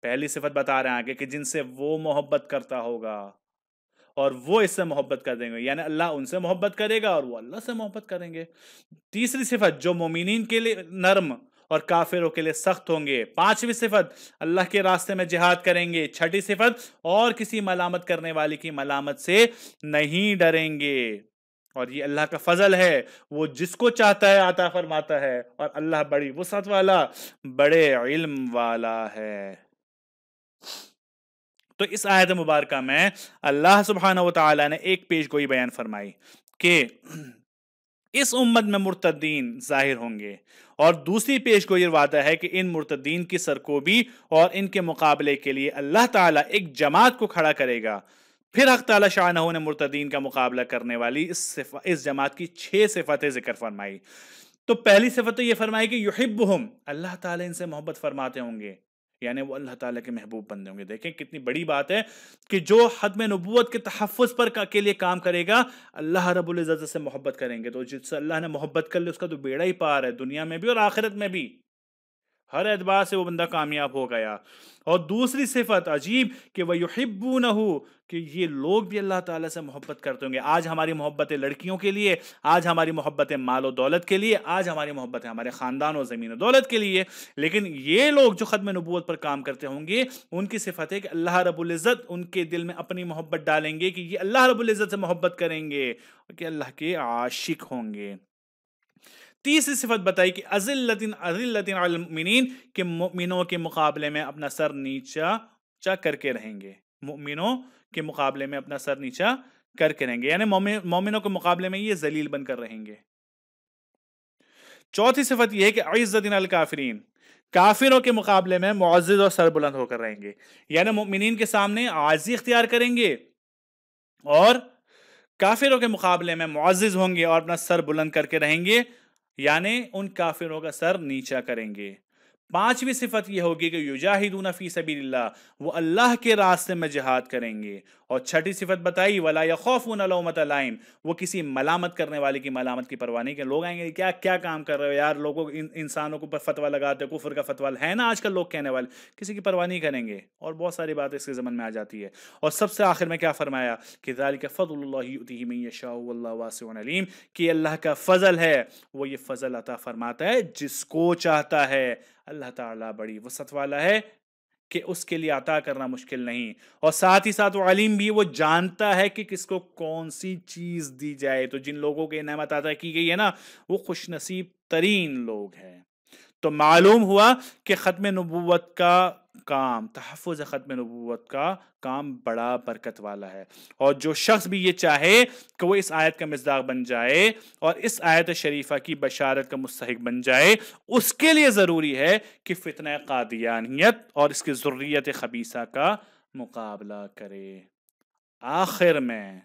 پہلی صفت بتا رہے ہیں آگے، کہ جن سے وہ محبت کرتا ہوگا اور وہ اس سے محبت کر دیں گے، یعنی اللہ ان سے محبت کرے گا اور وہ اللہ سے محبت کریں گے۔ تیسری صفت، جو مومنین کے لیے نرم اور کافروں کے لیے سخت ہوں گے۔ پانچویں صفت، اللہ کے راستے میں جہاد کریں گے۔ چھٹی صفت، اور کسی ملامت کرنے والے کی ملامت سے نہیں ڈریں گے۔ اور یہ اللہ کا فضل ہے، وہ جس کو چاہتا ہے عطا فرماتا ہے، اور اللہ بڑی وسعت والا، بڑے علم والا ہے۔ تو اس آیت مبارکہ میں اللہ سبحانہ و تعالی نے ایک پیش گوئی بیان فرمائی کہ اس امت میں مرتدین ظاہر ہوں گے، اور دوسری پیش گوئی وعدہ ہے کہ ان مرتدین کی سرکوبی اور ان کے مقابلے کے لیے اللہ تعالیٰ ایک جماعت کو کھڑا کرے گا۔ پھر حق تعالیٰ شانہ نے مرتدین کا مقابلہ کرنے والی اس جماعت کی 6 صفتیں ذکر فرمائی۔ تو پہلی صفت تو یہ فرمائی کہ یحبہم، اللہ تعالیٰ ان سے محبت فرماتے ہوں گے، یعنی وہ اللہ تعالیٰ کے محبوب بندے ہوں گے۔ دیکھیں کتنی بڑی بات ہے کہ جو ختم نبوت کے تحفظ پر کے لیے کام کرے گا، اللہ رب العزت سے محبت کریں گے، تو جس سے اللہ نے محبت کر لی اس کا تو بیڑا ہی پار ہے، دنیا میں بھی اور آخرت میں بھی، ہر اعتبار سے وہ بندہ کامیاب ہو گیا۔ اور دوسری صفت عجیب کہ وَيُحِبُّونَهُ، کہ یہ لوگ بھی اللہ تعالیٰ سے محبت کرتے ہوں گے۔ آج ہماری محبتیں لڑکیوں کے لیے، آج ہماری محبتیں مال و دولت کے لیے، آج ہماری محبتیں ہمارے خاندان و زمین و دولت کے لیے، لیکن یہ لوگ جو ختم نبوت پر کام کرتے ہوں گے، ان کی صفت ہے کہ اللہ رب العزت ان کے دل میں اپنی محبت ڈالیں گے، کہ یہ اللہ رب العزت سے محبت کریں گے، کہ اللہ کے عاشق ہوں گے۔ تیسری صفت بتائی کہ اذلۃ علی المؤمنین، کہ مؤمنوں کے مقابلے میں اپنا سر نیچا کر کے رہیں گے، مؤمنوں کے مقابلے میں اپنا سر نیچا کر کے رہیں گے، یعنی مومنوں کے مقابلے میں یہ ذلیل بن کر رہیں گے۔ چوتھی صفت یہ ہے کہ عزت علی الکافرین، کافروں کے مقابلے میں معزز اور سر بلند ہو کر رہیں گے، یعنی مؤمنین کے سامنے عاجزی اختیار کریں گے اور کافروں کے مقابلے میں معزز ہوں گے اور اپنا سر بلند کر کے رہیں گے، یعنی ان کافروں کا سر نیچا کریں گے۔ پانچویں صفت یہ ہوگی کہ یجاہدون فی سبیل اللہ، وہ اللہ کے راستے میں جہاد کریں گے۔ اور چھٹی صفت بتائی ولا یخافون لومۃ لائم، وہ کسی ملامت کرنے والے کی ملامت کی پرواہ نہیں، کہ لوگ آئیں گے کیا کیا کام کر رہے ہو یار، لوگوں انسانوں کو فتویٰ لگاتے ہو، کفر کا فتویٰ ہے نا آج کل لوگ کہنے والے، کسی کی پرواہ نہیں کریں گے، اور بہت ساری باتیں اس کے ضمن میں آ جاتی ہے۔ اور سب سے آخر میں کیا فرمایا کہ ذالک فضل اللہ یؤتیہ من یشاء واللہ واسع علیم، کہ اللہ کا فضل ہے، وہ یہ فضل عطا فرماتا ہے جس کو چاہتا ہے۔ اللہ تعالیٰ بڑی وسعت والا ہے کہ اس کے لیے عطا کرنا مشکل نہیں، اور ساتھ ہی ساتھ وہ علیم بھی، وہ جانتا ہے کہ کس کو کون سی چیز دی جائے۔ تو جن لوگوں کے نعمت عطا کی گئی ہے نا، وہ خوش نصیب ترین لوگ ہیں۔ تو معلوم ہوا کہ ختم نبوت کا کام، تحفظ ختم نبوت کا کام بڑا برکت والا ہے، اور جو شخص بھی یہ چاہے کہ وہ اس آیت کا مصداق بن جائے اور اس آیت شریفہ کی بشارت کا مستحق بن جائے، اس کے لیے ضروری ہے کہ فتنہ قادیانیت اور اس کی ذریت خبیثہ کا مقابلہ کرے۔ آخر میں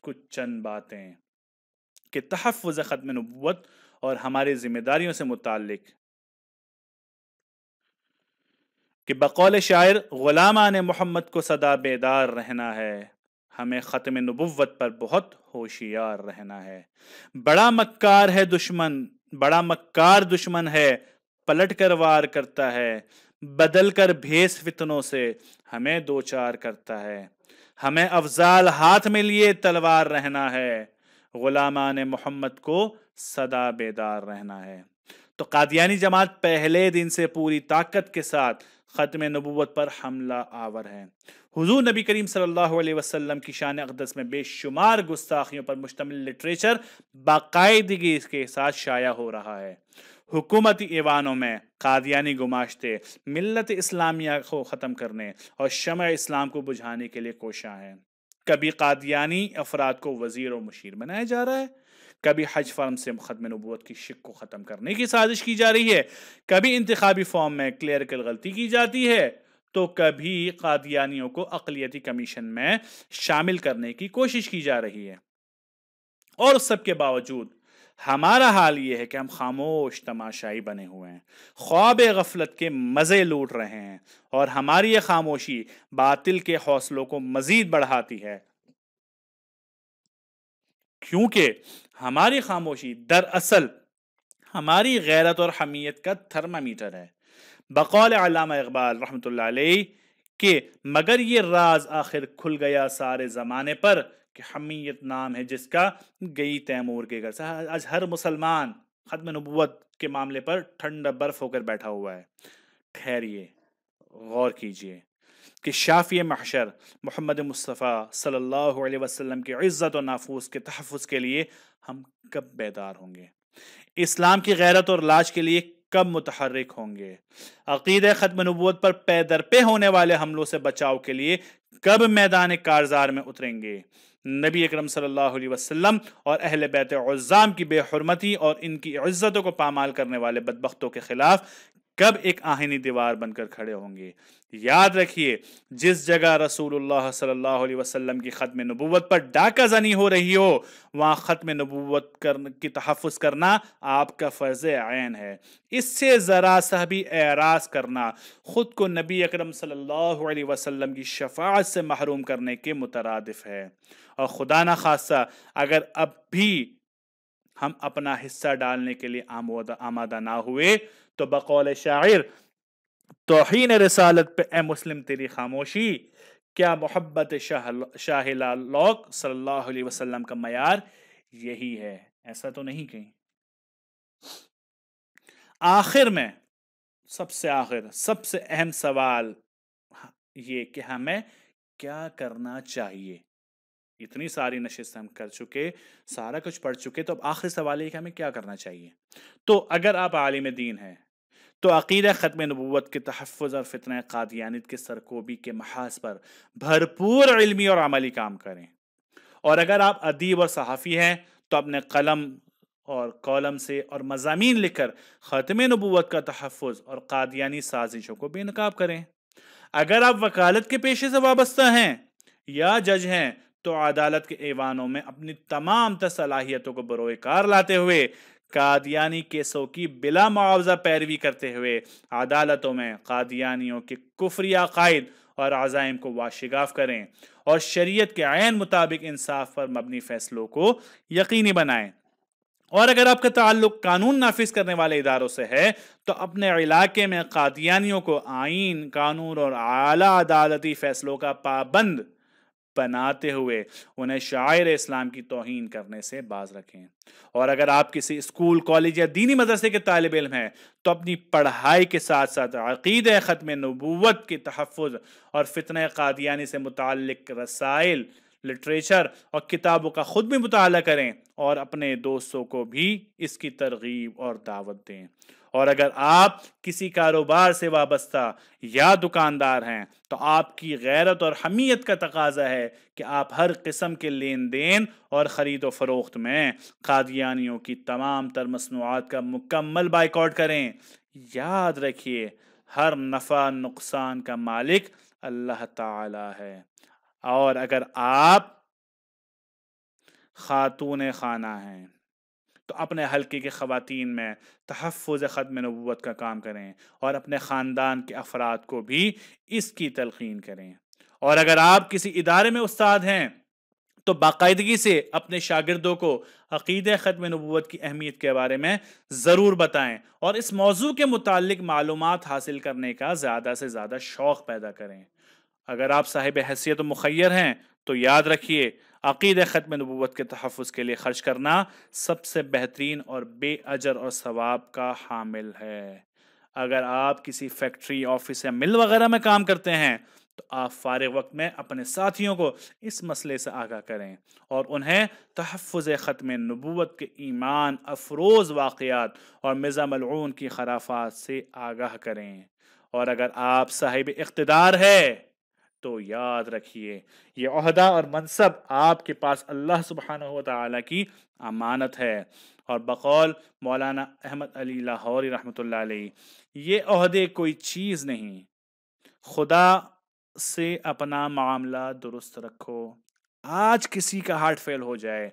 کچھ چند باتیں کہ تحفظ ختم نبوت اور ہماری ذمہ داریوں سے متعلق، کہ بقول شاعر غلامان محمد کو سدا بیدار رہنا ہے، ہمیں ختم نبوت پر بہت ہوشیار رہنا ہے۔ بڑا مکار ہے دشمن، بڑا مکار دشمن ہے، پلٹ کر وار کرتا ہے، بدل کر بھیس فتنوں سے ہمیں دوچار کرتا ہے۔ ہمیں افضال ہاتھ میں لیے تلوار رہنا ہے، غلامان محمد کو سدا بیدار رہنا ہے۔ تو قادیانی جماعت پہلے دن سے پوری طاقت کے ساتھ ختم نبوت پر حملہ آور ہے۔ حضور نبی کریم صلی اللہ علیہ وسلم کی شان اقدس میں بے شمار گستاخیوں پر مشتمل لٹریچر باقاعدگی کے ساتھ شائع ہو رہا ہے۔ حکومتی ایوانوں میں قادیانی گماشتے ملت اسلامیہ کو ختم کرنے اور شمع اسلام کو بجھانے کے لیے کوشاں ہیں۔ کبھی قادیانی افراد کو وزیر و مشیر بنایا جا رہا ہے، کبھی حج فرم سے ختم نبوت کی شک کو ختم کرنے کی سازش کی جا رہی ہے، کبھی انتخابی فارم میں کلیریکل غلطی کی جاتی ہے، تو کبھی قادیانیوں کو اقلیتی کمیشن میں شامل کرنے کی کوشش کی جا رہی ہے۔ اور سب کے باوجود ہمارا حال یہ ہے کہ ہم خاموش تماشائی بنے ہوئے ہیں، خواب غفلت کے مزے لوٹ رہے ہیں، اور ہماری یہ خاموشی باطل کے حوصلوں کو مزید بڑھاتی ہے، کیونکہ ہماری خاموشی دراصل ہماری غیرت اور حمیت کا تھرمامیٹر ہے۔ بقول علامہ اقبال رحمۃ اللہ علیہ کہ مگر یہ راز آخر کھل گیا سارے زمانے پر، کہ حمیت نام ہے جس کا گئی تیمور کے گھر سے. آج ہر مسلمان ختم نبوت کے معاملے پر ٹھنڈا برف ہو کر بیٹھا ہوا ہے. ٹھہریے، غور کیجئے کہ شافی محشر محمد مصطفیٰ صلی اللہ علیہ وسلم کی عزت و نافوس کے تحفظ کے لیے ہم کب بیدار ہوں گے؟ اسلام کی غیرت اور لاج کے لیے کب متحرک ہوں گے؟ عقیدہ ختم نبوت پر پے در پے ہونے والے حملوں سے بچاؤ کے لیے کب میدان کارزار میں اتریں گے؟ نبی اکرم صلی اللہ علیہ وسلم اور اہل بیت عظام کی بے حرمتی اور ان کی عزتوں کو پامال کرنے والے بدبختوں کے خلاف کب ایک آہنی دیوار بن کر کھڑے ہوں گے؟ یاد رکھیے، جس جگہ رسول اللہ صلی اللہ علیہ وسلم کی ختم نبوت پر ڈاکہ زنی ہو رہی ہو، وہاں ختم نبوت کی تحفظ کرنا آپ کا فرض عین ہے. اس سے ذرا سا بھی اعراض کرنا خود کو نبی اکرم صلی اللہ علیہ وسلم کی شفاعت سے محروم کرنے کے مترادف ہے. اور خدا نہ خواستہ اگر اب بھی ہم اپنا حصہ ڈالنے کے لیے آمادہ نہ ہوئے تو بقول شاعر، توہین رسالت پہ اے مسلم تیری خاموشی، کیا محبت شاہ لالوک صلی اللہ علیہ وسلم کا معیار یہی ہے؟ ایسا تو نہیں کہیں. آخر میں سب سے اہم سوال یہ کہ ہمیں کیا کرنا چاہیے. اتنی ساری نشستیں ہم کر چکے، سارا کچھ پڑھ چکے، تو اب آخری سوال یہ کہ ہمیں کیا کرنا چاہیے. تو اگر آپ عالم دین ہیں تو عقیدہ ختم نبوت کے تحفظ اور فتنہ قادیانیت کے سرکوبی کے محاذ پر بھرپور علمی اور عملی کام کریں. اور اگر آپ ادیب اور صحافی ہیں تو اپنے قلم اور کالم سے اور مضامین لکھ کر ختم نبوت کا تحفظ اور قادیانی سازشوں کو بے نقاب کریں. اگر آپ وکالت کے پیشے سے وابستہ ہیں یا جج ہیں تو عدالت کے ایوانوں میں اپنی تمام صلاحیتوں کو بروئے کار لاتے ہوئے قادیانی کیسوں کی بلا معاوضہ پیروی کرتے ہوئے عدالتوں میں قادیانیوں کے کفری عقائد اور عزائم کو واشگاف کریں اور شریعت کے عین مطابق انصاف پر مبنی فیصلوں کو یقینی بنائیں. اور اگر آپ کا تعلق قانون نافذ کرنے والے اداروں سے ہے تو اپنے علاقے میں قادیانیوں کو آئین، قانون اور اعلیٰ عدالتی فیصلوں کا پابند بناتے ہوئے انہیں شعائر اسلام کی توہین کرنے سے باز رکھیں. اور اگر آپ کسی اسکول، کالج یا دینی مدرسے کے طالب علم ہیں تو اپنی پڑھائی کے ساتھ ساتھ عقیدہ ختم نبوت کے تحفظ اور فتنہ قادیانی سے متعلق رسائل، لٹریچر اور کتابوں کا خود بھی مطالعہ کریں اور اپنے دوستوں کو بھی اس کی ترغیب اور دعوت دیں. اور اگر آپ کسی کاروبار سے وابستہ یا دکاندار ہیں تو آپ کی غیرت اور حمیت کا تقاضا ہے کہ آپ ہر قسم کے لین دین اور خرید و فروخت میں قادیانیوں کی تمام تر مصنوعات کا مکمل بائیکاٹ کریں. یاد رکھیے، ہر نفع نقصان کا مالک اللہ تعالی ہے. اور اگر آپ خاتون خانہ ہیں تو اپنے حلقے کے خواتین میں تحفظ ختم نبوت کا کام کریں اور اپنے خاندان کے افراد کو بھی اس کی تلقین کریں. اور اگر آپ کسی ادارے میں استاد ہیں تو باقاعدگی سے اپنے شاگردوں کو عقیدہ ختم نبوت کی اہمیت کے بارے میں ضرور بتائیں اور اس موضوع کے متعلق معلومات حاصل کرنے کا زیادہ سے زیادہ شوق پیدا کریں. اگر آپ صاحب حیثیت و مخیر ہیں تو یاد رکھیے، عقیدہ ختم نبوت کے تحفظ کے لیے خرچ کرنا سب سے بہترین اور بے اجر اور ثواب کا حامل ہے. اگر آپ کسی فیکٹری، آفس یا مل وغیرہ میں کام کرتے ہیں تو آپ فارغ وقت میں اپنے ساتھیوں کو اس مسئلے سے آگاہ کریں اور انہیں تحفظ ختم نبوت کے ایمان افروز واقعات اور مزہ ملعون کی خرافات سے آگاہ کریں. اور اگر آپ صاحب اقتدار ہے تو یاد رکھیے، یہ عہدہ اور منصب آپ کے پاس اللہ سبحانہ و تعالی کی امانت ہے. اور بقول مولانا احمد علی لاہوری رحمۃ اللہ علیہ، یہ عہدے کوئی چیز نہیں، خدا سے اپنا معاملہ درست رکھو. آج کسی کا ہارٹ فیل ہو جائے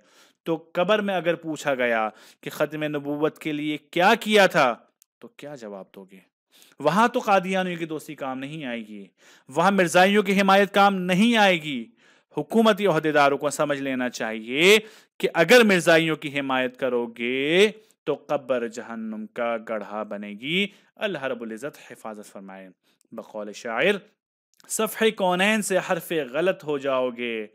تو قبر میں اگر پوچھا گیا کہ ختم نبوت کے لیے کیا کیا تھا تو کیا جواب دو گے؟ وہاں تو قادیانیوں کی دوستی کام نہیں آئے گی، وہاں مرزائیوں کی حمایت کام نہیں آئے گی. حکومتی عہدیداروں کو سمجھ لینا چاہیے کہ اگر مرزائیوں کی حمایت کرو گے تو قبر جہنم کا گڑھا بنے گی. اللہ رب العزت حفاظت فرمائے. بقول شاعر، صفحہ کونین سے حرف غلط ہو جاؤ گے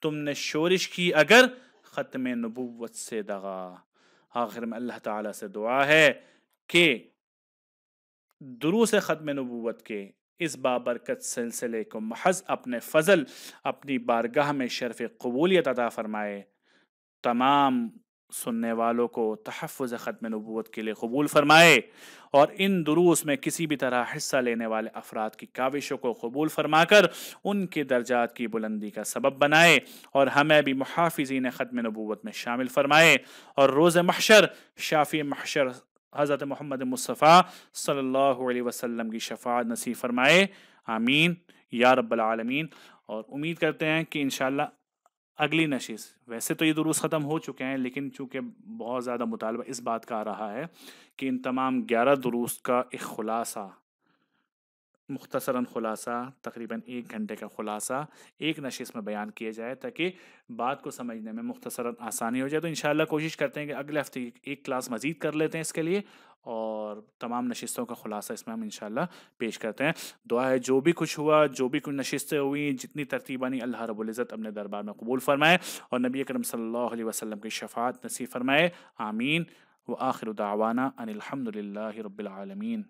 تم نے شورش کی اگر ختم نبوت سے دغا۔ آخر میں اللہ تعالیٰ سے دعا ہے کہ دروس ختم نبوت کے اس بابرکت سلسلے کو محض اپنے فضل، اپنی بارگاہ میں شرف قبولیت عطا فرمائے، تمام سننے والوں کو تحفظ ختم نبوت کے لیے قبول فرمائے، اور ان دروس میں کسی بھی طرح حصہ لینے والے افراد کی کاوشوں کو قبول فرما کر ان کے درجات کی بلندی کا سبب بنائے، اور ہمیں بھی محافظین ختم نبوت میں شامل فرمائے، اور روز محشر شافی محشر حضرت محمد مصطفیٰ صلی اللہ علیہ وسلم کی شفاعت نصیب فرمائے، آمین یا رب العالمین۔ اور امید کرتے ہیں کہ انشاءاللہ اگلی نشست، ویسے تو یہ دروس ختم ہو چکے ہیں لیکن چونکہ بہت زیادہ مطالبہ اس بات کا آ رہا ہے کہ ان تمام 11 دروس کا ایک خلاصہ، مختصراً خلاصہ، تقریباً 1 گھنٹے کا خلاصہ ایک نشست میں بیان کیا جائے تاکہ بات کو سمجھنے میں مختصراً آسانی ہو جائے۔ تو انشاءاللہ کوشش کرتے ہیں کہ اگلے ہفتے ایک کلاس مزید کر لیتے ہیں اس کے لیے، اور تمام نشستوں کا خلاصہ اس میں ہم انشاءاللہ پیش کرتے ہیں۔ دعا ہے جو بھی کچھ ہوا، جو بھی کچھ نشستیں ہوئی، جتنی ترتیب بنی، اللہ رب العزت اپنے دربار میں قبول فرمائے اور نبی اکرم صلی اللہ علیہ وسلم کی شفاعت نصیب فرمائے، آمین۔ وآخر دعوانا ان الحمد للہ رب العالمین۔